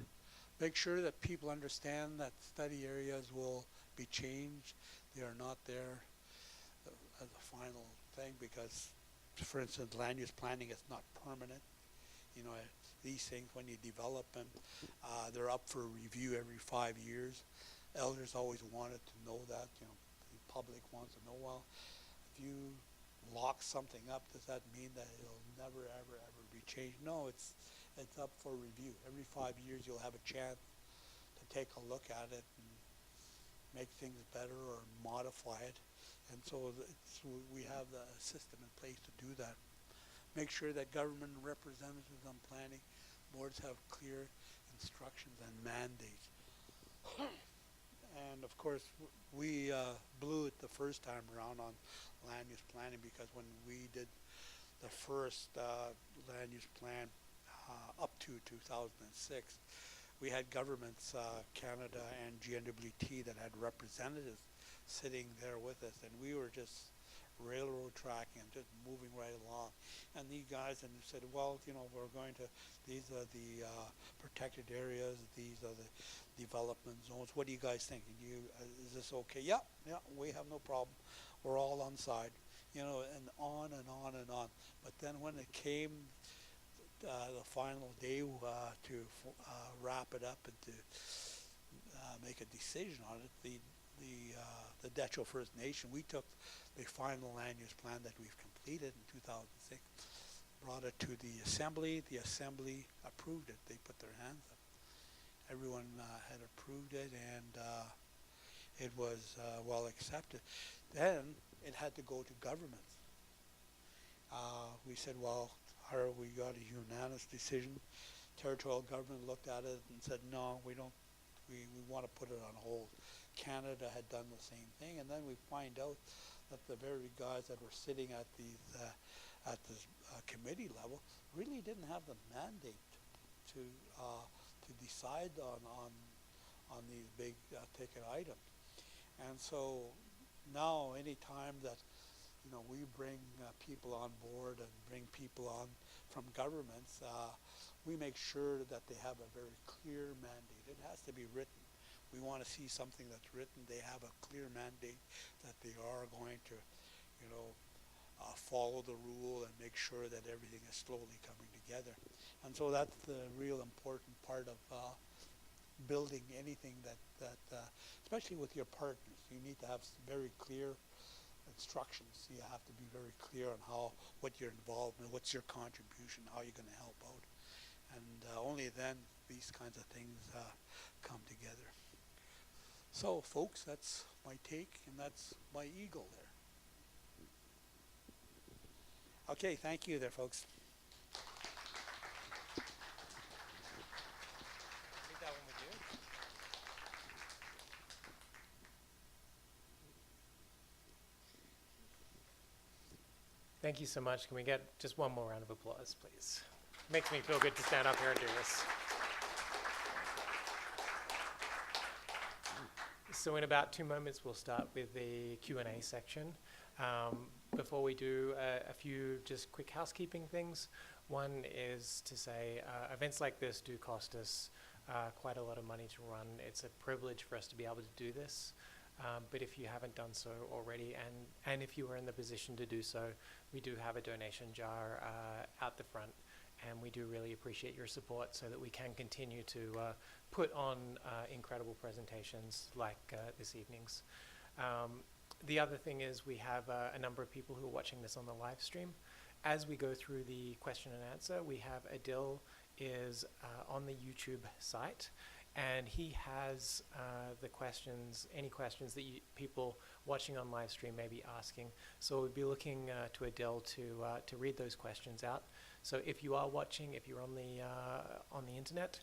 B: Make sure that people understand that study areas will be changed. They are not there as a final thing, because, for instance, land use planning is not permanent. You know, these things, when you develop them, they're up for review every 5 years. Elders always wanted to know that. You know, the public wants to know, well, if you lock something up, does that mean that it'll never, ever, ever be changed? No, it's up for review. Every 5 years, you'll have a chance to take a look at it and make things better or modify it. And so we have the system in place to do that. Make sure that government representatives on planning boards have clear instructions and mandates. And of course, we blew it the first time around on land use planning, because when we did the first land use plan up to 2006, we had governments, Canada and GNWT, that had representatives sitting there with us, and we were just railroad tracking and just moving right along. And these guys said, well, you know, these are the protected areas, these are the development zones. What do you guys think? Is this okay? Yeah, we have no problem. We're all on side, you know, and on and on and on. But then when it came the final day to wrap it up and to make a decision on it, the Dehcho First Nation, we took the final land use plan that we've completed in 2006, brought it to the Assembly. The Assembly approved it. They put their hands up. Everyone had approved it, and it was well accepted. Then it had to go to governments. We said, well, we got a unanimous decision. Territorial government looked at it and said, no, we don't. We want to put it on hold. Canada had done the same thing, and then we find out that the very guys that were sitting at this committee level really didn't have the mandate to decide on these big ticket items. And so now, any time that we bring people on board and bring people on from governments, we make sure that they have a very clear mandate. It has to be written. We want to see something that's written. They have a clear mandate that they are going to, follow the rule and make sure that everything is slowly coming together. And so that's the real important part of building anything that especially with your partners. You need to have very clear instructions. You have to be very clear on what your involvement, what's your contribution, how you're going to help out. And only then these kinds of things come together. So folks, that's my take, and that's my eagle there. Okay, thank you there, folks.
A: Leave that one with you. Thank you so much. Can we get just one more round of applause, please? Makes me feel good to stand up here and do this. So in about 2 moments, we'll start with the Q&A section. Before we do, a few just quick housekeeping things. One is to say events like this do cost us quite a lot of money to run. It's a privilege for us to be able to do this. But if you haven't done so already, and if you are in the position to do so, we do have a donation jar out the front, and we do really appreciate your support so that we can continue to put on incredible presentations like this evening's. The other thing is we have a number of people who are watching this on the live stream. As we go through the question and answer, we have Adil is on the YouTube site, and he has the questions, any questions that people watching on live stream may be asking. So we'll be looking to Adil to read those questions out. So if you are watching, if you're on the internet,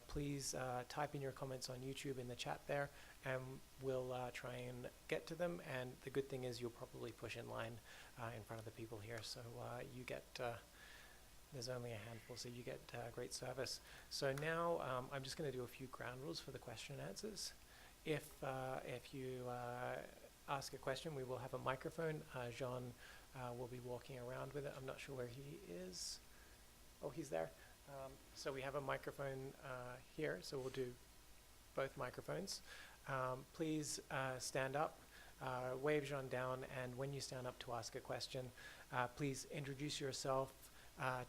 A: please type in your comments on YouTube in the chat there, and we'll try and get to them. And the good thing is you'll probably push in line in front of the people here, so you get. There's only a handful, so you get great service. So now I'm just going to do a few ground rules for the question and answers. If you ask a question, we will have a microphone. Jean will be walking around with it. I'm not sure where he is. Oh, he's there. So we have a microphone here, so we'll do both microphones. Please stand up, wave Jean down, and when you stand up to ask a question, please introduce yourself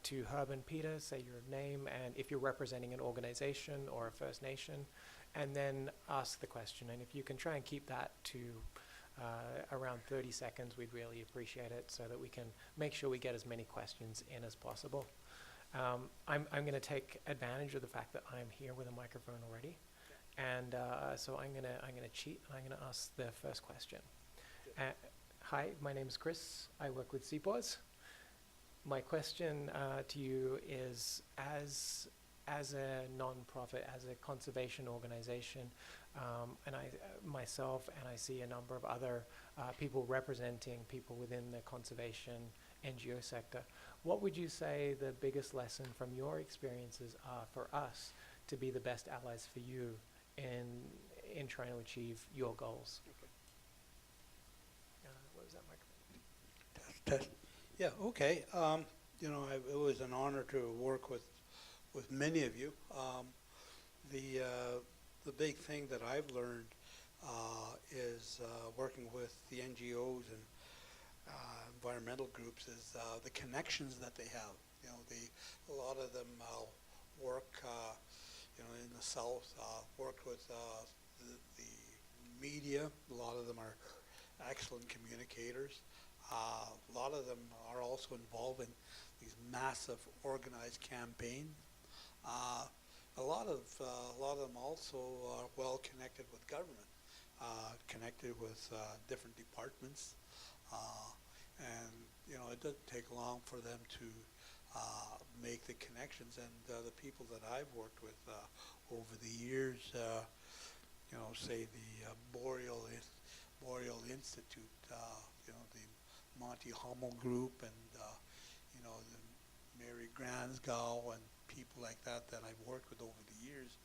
A: to Herb and Peter, say your name, and if you're representing an organization or a First Nation, and then ask the question. And if you can try and keep that to around 30 seconds, we'd really appreciate it so that we can make sure we get as many questions in as possible. I'm going to take advantage of the fact that I'm here with a microphone already, and so I'm going to cheat, and I'm going to ask the first question. Hi, my name is Chris. I work with CPAWS. My question to you is, as a non-profit, as a conservation organization, and myself and I see a number of other people representing people within the conservation NGO sector, what would you say the biggest lesson from your experiences are for us to be the best allies for you in trying to achieve your goals?
B: Okay.
A: What was that microphone?
B: Test. Yeah, okay. It was an honor to work with many of you. The big thing that I've learned is working with the NGOs and environmental groups is the connections that they have. A lot of them work, in the South, worked with the media. A lot of them are excellent communicators. A lot of them are also involved in these massive organized campaigns. A lot of them also are well connected with government, connected with different departments, and it doesn't take long for them to make the connections. And the people that I've worked with over the years, say the Boreal Institute, the Monty Hummel Group, and the Mary Gransgau, and people like that that I've worked with over the years.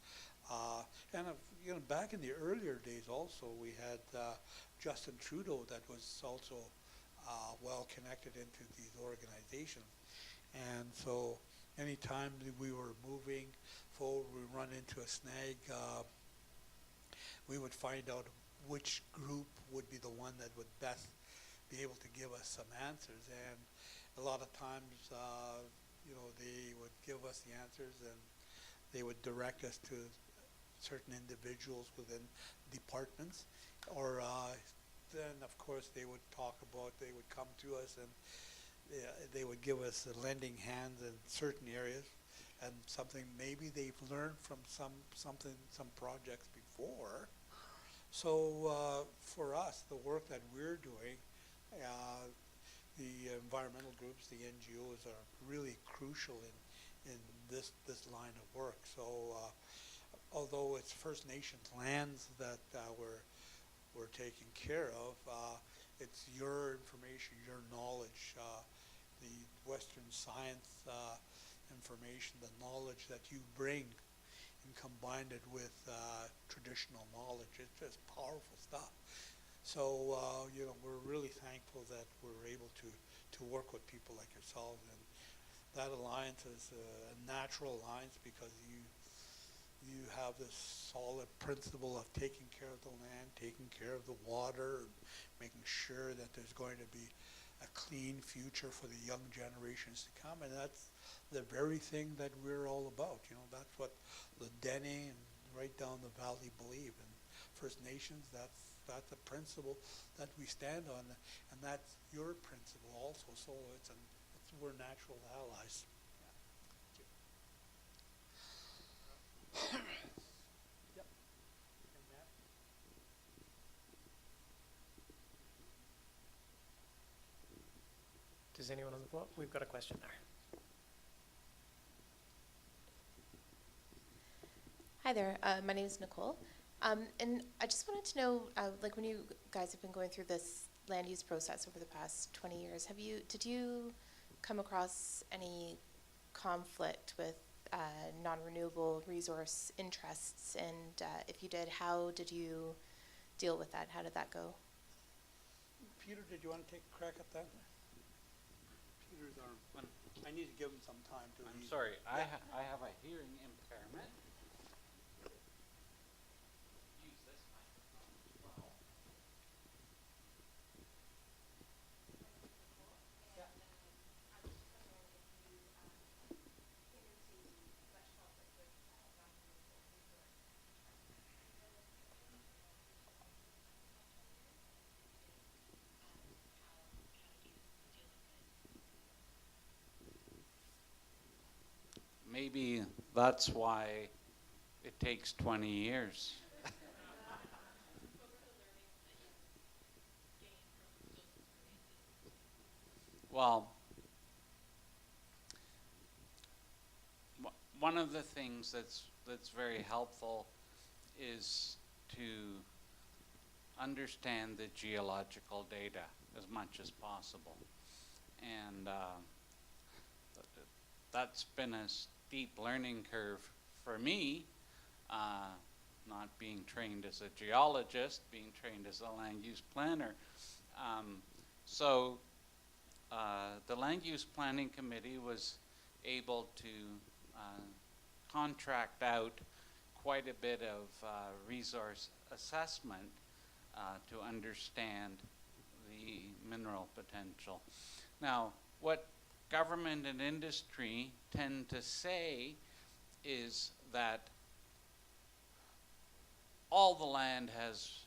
B: And back in the earlier days also, we had Justin Trudeau that was also well connected into these organizations. And so anytime that we were moving forward, we run into a snag, we would find out which group would be the one that would best be able to give us some answers. And a lot of times, they would give us the answers and they would direct us to certain individuals within departments, or then of course they would come to us and they would give us a lending hand in certain areas and something maybe they've learned from some projects before. So for us, the work that we're doing, the environmental groups, the NGOs are really crucial in this line of work. So although it's First Nations lands that we're taking care of, it's your information, your knowledge, the Western science information, the knowledge that you bring, and combine it with traditional knowledge. It's just powerful stuff. So we're really thankful that we're able to work with people like yourselves, and that alliance is a natural alliance because you have this solid principle of taking care of the land, taking care of the water, and making sure that there's going to be a clean future for the young generations to come, and that's the very thing that we're all about. That's what the Dene and right down the valley believe, and First Nations, that's a principle that we stand on, and that's your principle also. So we're natural allies. Yeah. Yep. And that.
A: Does anyone on the floor? We've got a question there.
C: Hi there, my name is Nicole, and I just wanted to know, like when you guys have been going through this land use process over the past 20 years, did you come across any conflict with non-renewable resource interests, and if you did, how did you deal with that? How did that go?
B: Peter, did you want to take a crack at that? Peter's our, I need to give him some time to
D: I'm sorry, I have a hearing impairment. Use this microphone as well. Maybe that's why it takes 20 years. Well, one of the things that's very helpful is to understand the geological data as much as possible, and that's been a steep learning curve for me, not being trained as a geologist, being trained as a land use planner. So the Land Use Planning Committee was able to contract out quite a bit of resource assessment to understand the mineral potential. Now, what government and industry tend to say is that all the land has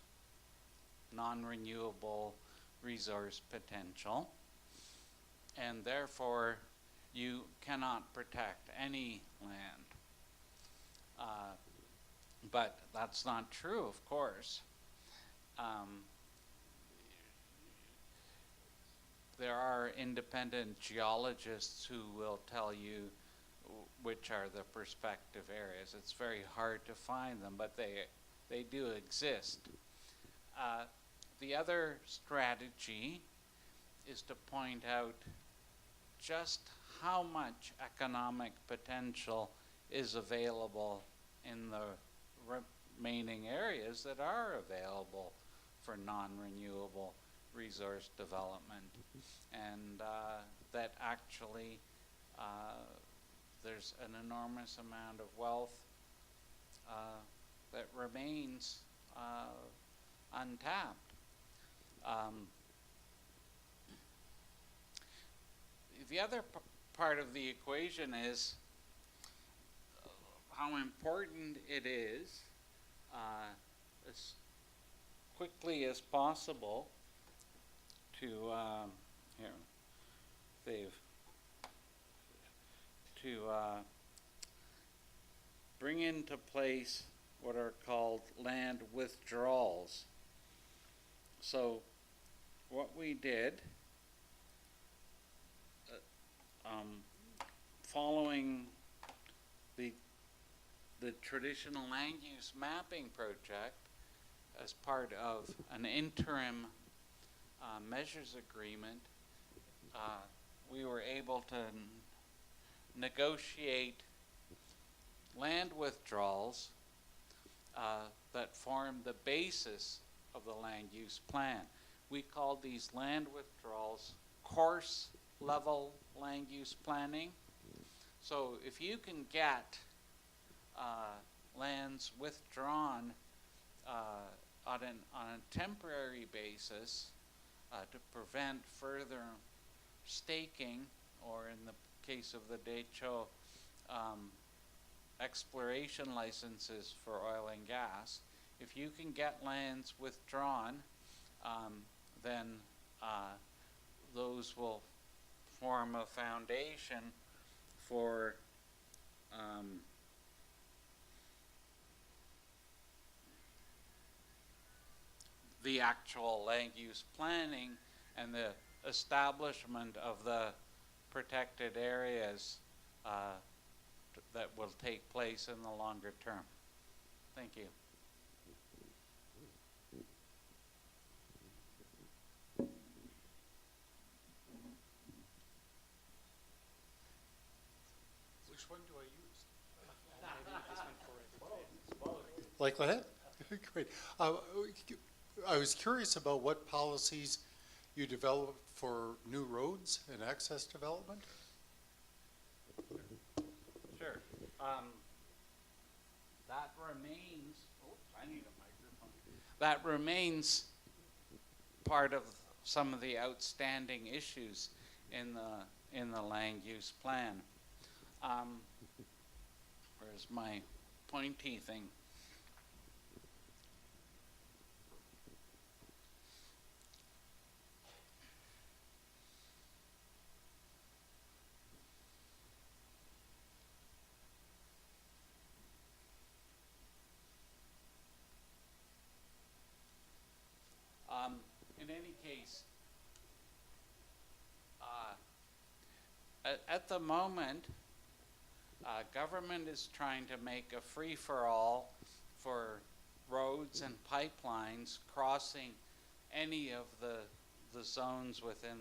D: non-renewable resource potential, and therefore you cannot protect any land. But that's not true, of course. There are independent geologists who will tell you which are the prospective areas. It's very hard to find them, but they do exist. The other strategy is to point out just how much economic potential is available in the remaining areas that are available for non-renewable resource development. And that actually there's an enormous amount of wealth that remains untapped. The other part of the equation is how important it is as quickly as possible to bring into place what are called land withdrawals. So what we did, following the traditional land use mapping project as part of an interim measures agreement, we were able to negotiate land withdrawals that form the basis of the land use plan. We call these land withdrawals course level land use planning. So if you can get lands withdrawn on a temporary basis to prevent further staking, or in the case of the Dehcho, exploration licenses for oil and gas, if you can get lands withdrawn, then those will form a foundation for the actual land use planning and the establishment of the protected areas that will take place in the longer term. Thank you.
E: Which one do I use?
A: Maybe this one for it.
E: Like that? Great. I was curious about what policies you developed for new roads and access development.
D: Sure. That remains, I need a microphone. That remains part of some of the outstanding issues in the land use plan. Where's my pointy thing? In any case, at the moment, government is trying to make a free-for-all for roads and pipelines crossing any of the zones within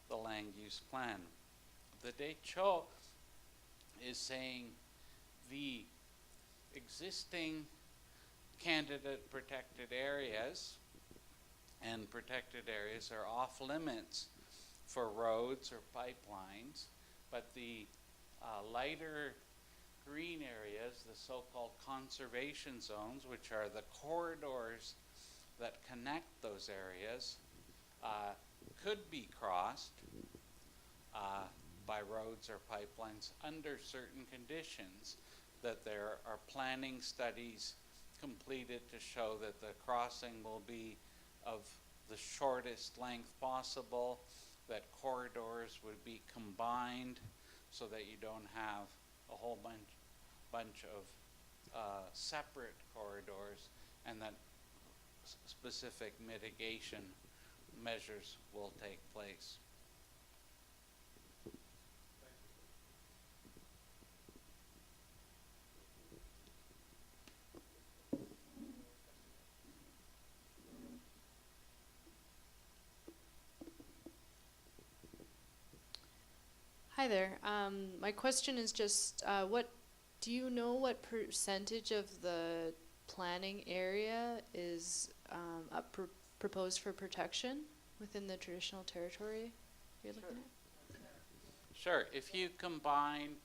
D: the land use plan. The Dehcho is saying the existing candidate protected areas and protected areas are off limits for roads or pipelines, but the lighter green areas, the so-called conservation zones, which are the corridors that connect those areas, could be crossed by roads or pipelines under certain conditions, that there are planning studies completed to show that the crossing will be of the shortest length possible, that corridors would be combined so that you don't have a whole bunch of separate corridors, and that specific mitigation measures will take place.
F: Hi there. My question is just, do you know what percentage of the planning area is proposed for protection within the traditional territory you're looking at?
D: Sure. If you combine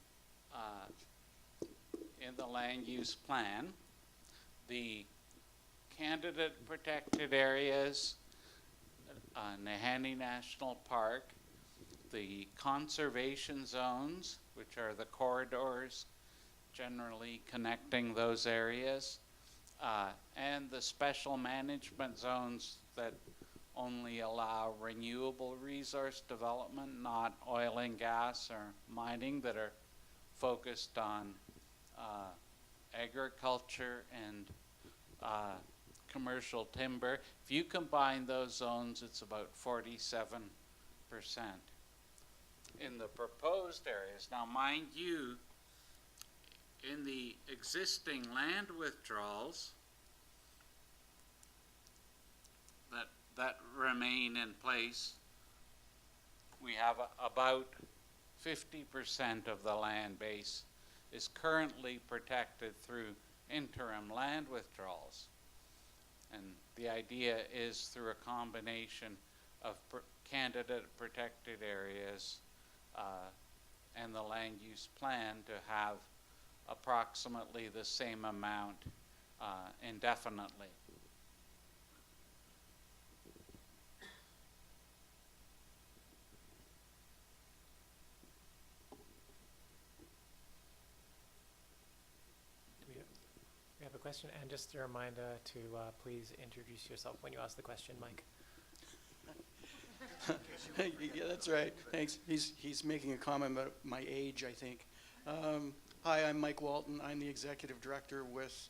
D: in the land use plan the candidate protected areas, Nahe National Park, the conservation zones, which are the corridors generally connecting those areas, and the special management zones that only allow renewable resource development, not oil and gas or mining, that are focused on agriculture and commercial timber. If you combine those zones, it's about 47%. In the proposed areas, now mind you, in the existing land withdrawals that remain in place, we have about 50% of the land base is currently protected through interim land withdrawals. And the idea is through a combination of candidate protected areas and the land use plan to have approximately the same amount indefinitely.
A: We have a question, and just a reminder to please introduce yourself when you ask the question, Mike.
G: Yeah, that's right. Thanks. He's making a comment about my age, I think. Hi, I'm Mike Walton. I'm the executive director with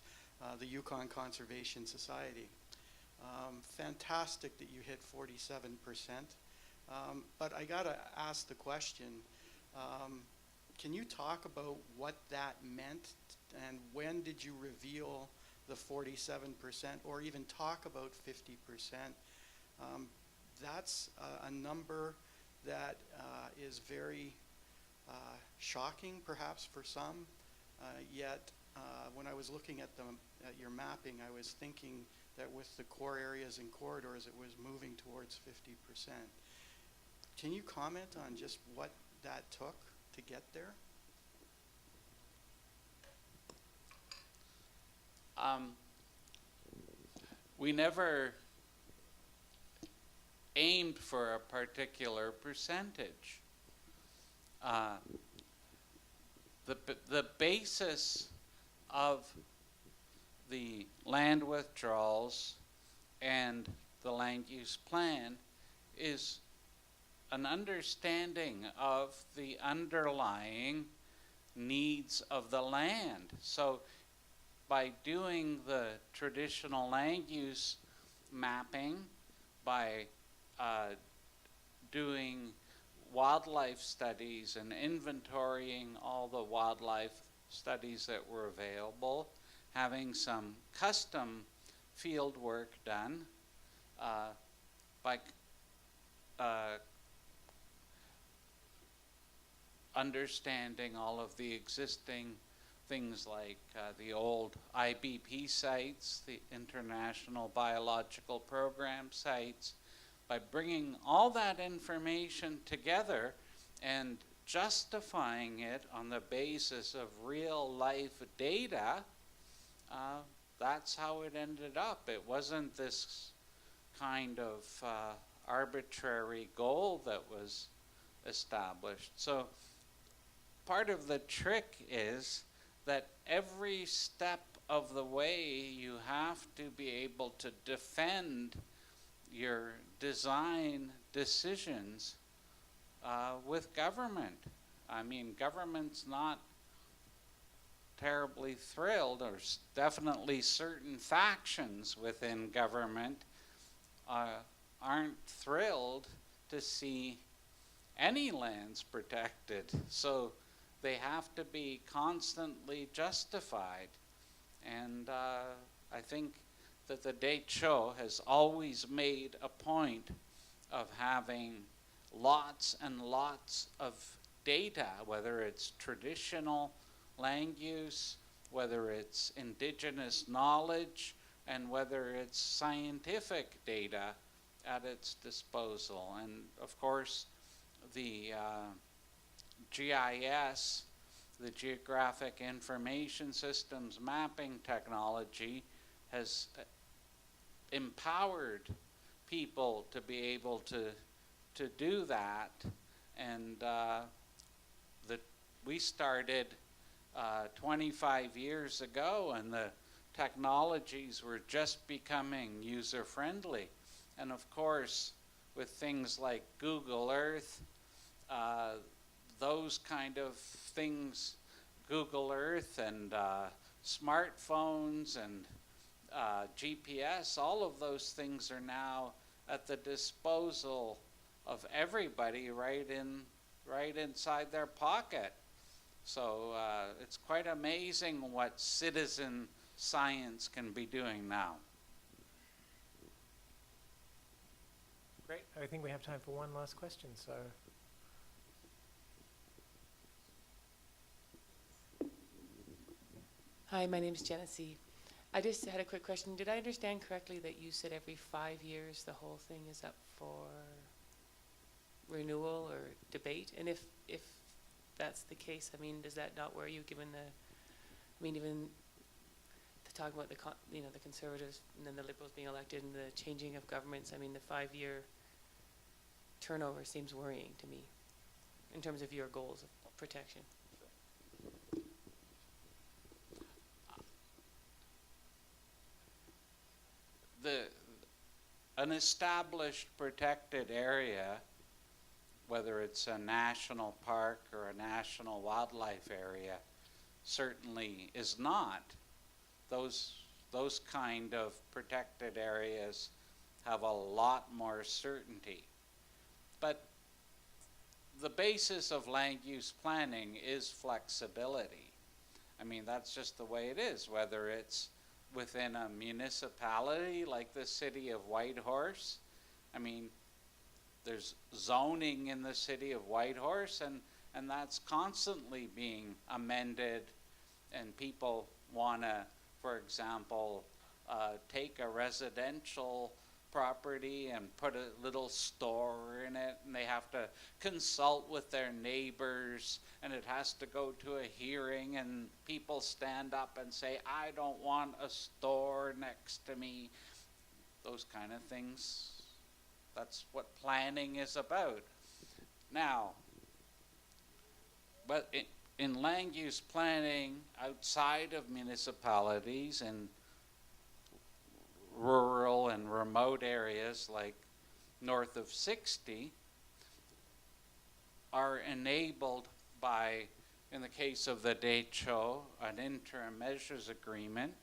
G: the Yukon Conservation Society. Fantastic that you hit 47%. But I gotta ask the question, can you talk about what that meant, and when did you reveal the 47%, or even talk about 50%? That's a number that is very shocking, perhaps, for some. Yet, when I was looking at your mapping, I was thinking that with the core areas and corridors, it was moving towards 50%. Can you comment on just what that took to get there?
D: We never aimed for a particular percentage. The basis of the land withdrawals and the land use plan is an understanding of the underlying needs of the land. So by doing the traditional land use mapping, by doing wildlife studies and inventorying all the wildlife studies that were available, having some custom field work done, by understanding all of the existing things like the old IBP sites, the International Biological Program sites, by bringing all that information together and justifying it on the basis of real life data, that's how it ended up. It wasn't this kind of arbitrary goal that was established. So part of the trick is that every step of the way you have to be able to defend your design decisions with government. I mean, government's not terribly thrilled, or definitely certain factions within government aren't thrilled to see any lands protected. So they have to be constantly justified. And I think that the Dehcho has always made a point of having lots and lots of data, whether it's traditional land use, whether it's indigenous knowledge, and whether it's scientific data at its disposal. And of course, the GIS, the Geographic Information Systems Mapping Technology, has empowered people to be able to do that. And we started 25 years ago, and the technologies were just becoming user-friendly. And of course, with things like Google Earth, those kind of things, Google Earth and smartphones and GPS, all of those things are now at the disposal of everybody right inside their pocket. So it's quite amazing what citizen science can be doing now.
A: Great. I think we have time for one last question. So,
H: Hi, my name is Genesee. I just had a quick question. Did I understand correctly that you said every 5 years the whole thing is up for renewal or debate? And if that's the case, I mean, does that not worry you, given the, I mean, even to talk about the the Conservatives and then the Liberals being elected and the changing of governments, I mean, the 5-year turnover seems worrying to me in terms of your goals of protection.
D: An established protected area, whether it's a national park or a national wildlife area, certainly is not. Those kind of protected areas have a lot more certainty. But the basis of land use planning is flexibility. I mean, that's just the way it is, whether it's within a municipality like the city of Whitehorse. I mean, there's zoning in the city of Whitehorse, and that's constantly being amended, and people want to, for example, take a residential property and put a little store in it, and they have to consult with their neighbors, and it has to go to a hearing, and people stand up and say, I don't want a store next to me. Those kind of things. That's what planning is about. Now, but in land use planning outside of municipalities and rural and remote areas like north of 60 are enabled by, in the case of the Dehcho, an interim measures agreement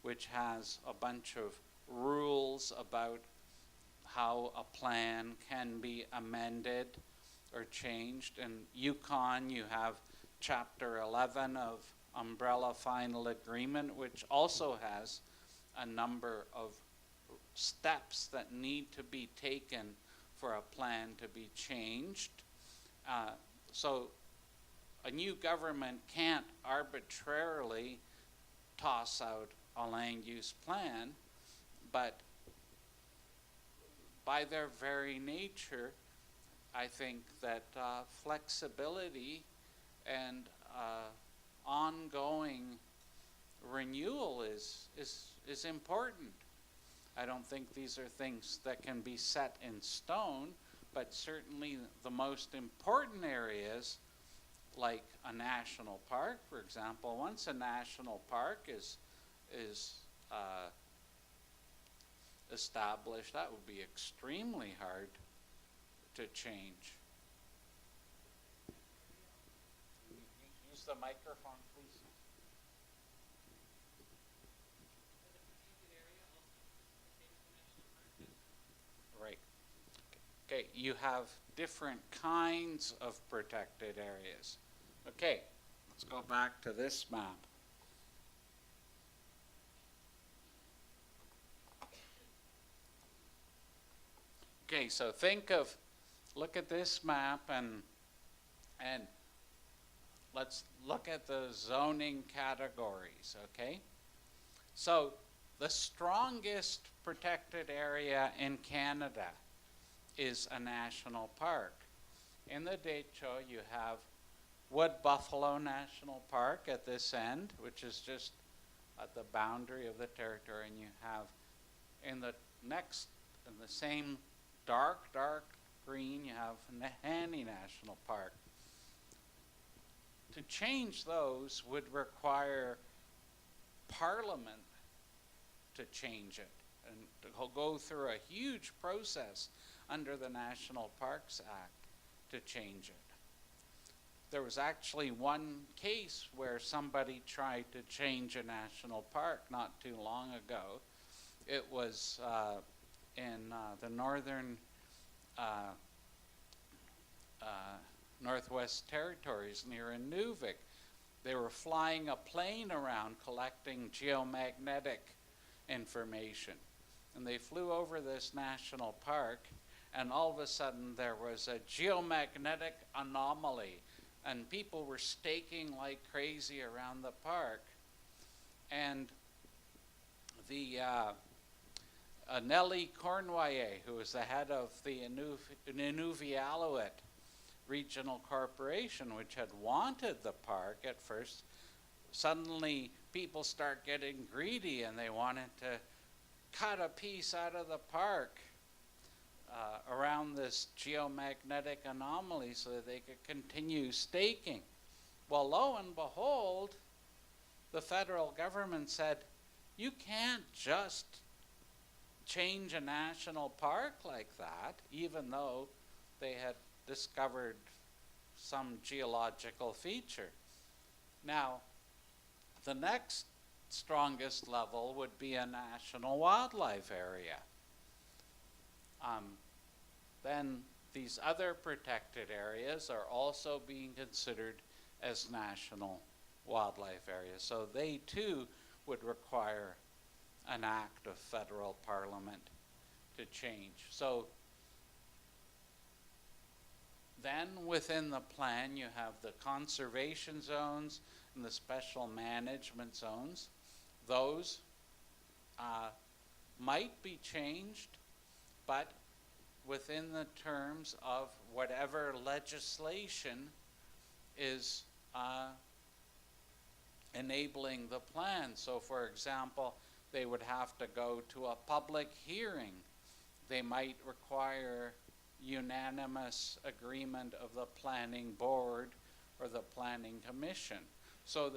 D: which has a bunch of rules about how a plan can be amended or changed. In Yukon, you have Chapter 11 of Umbrella Final Agreement, which also has a number of steps that need to be taken for a plan to be changed. So a new government can't arbitrarily toss out a land use plan, but by their very nature, I think that flexibility and ongoing renewal is important. I don't think these are things that can be set in stone, but certainly the most important areas, like a national park, for example, once a national park is established, that would be extremely hard to change. Use the microphone, please. Right. Okay, you have different kinds of protected areas. Okay, let's go back to this map. Okay, so look at this map and let's look at the zoning categories, okay? So the strongest protected area in Canada is a national park. In the Dehcho, you have Wood Buffalo National Park at this end, which is just at the boundary of the territory, and you have in the same dark green, you have Hani National Park. To change those would require Parliament to change it and to go through a huge process under the National Parks Act to change it. There was actually one case where somebody tried to change a national park not too long ago. It was in the northern Northwest Territories near Inuvik. They were flying a plane around collecting geomagnetic information. And they flew over this national park, and all of a sudden there was a geomagnetic anomaly, and people were staking like crazy around the park. And the Nellie Cornwallis, who was the head of the Inuvialuit Regional Corporation, which had wanted the park at first, suddenly people start getting greedy and they wanted to cut a piece out of the park around this geomagnetic anomaly so that they could continue staking. Well, lo and behold, the federal government said, you can't just change a national park like that, even though they had discovered some geological feature. Now, the next strongest level would be a national wildlife area. Then these other protected areas are also being considered as national wildlife areas. So they too would require an act of federal parliament to change. So then within the plan you have the conservation zones and the special management zones. Those might be changed, but within the terms of whatever legislation is enabling the plan. So for example, they would have to go to a public hearing. They might require unanimous agreement of the planning board or the planning commission. So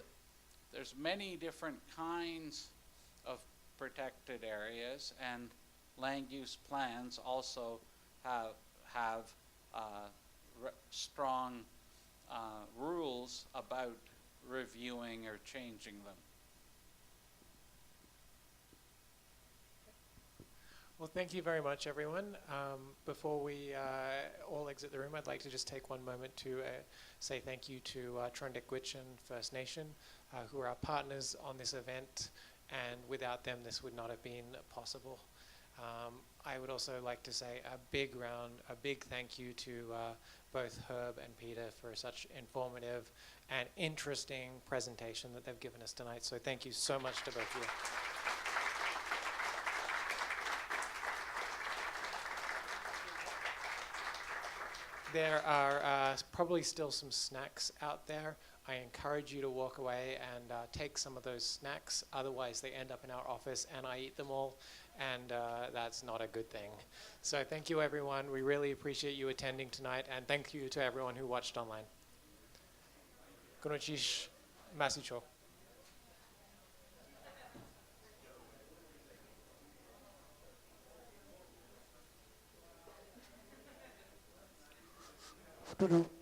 D: there's many different kinds of protected areas, and land use plans also have strong rules about reviewing or changing them.
A: Well, thank you very much, everyone. Before we all exit the room, I'd like to just take one moment to say thank you to Hwech'in First Nation, who are our partners on this event, and without them, this would not have been possible. I would also like to say a big thank you to both Herb and Peter for such informative and interesting presentation that they've given us tonight. So thank you so much to both of you. There are probably still some snacks out there. I encourage you to walk away and take some of those snacks. Otherwise, they end up in our office and I eat them all, and that's not a good thing. So thank you, everyone. We really appreciate you attending tonight, and thank you to everyone who watched online. Konochish Masicho.
I: Doo-doo.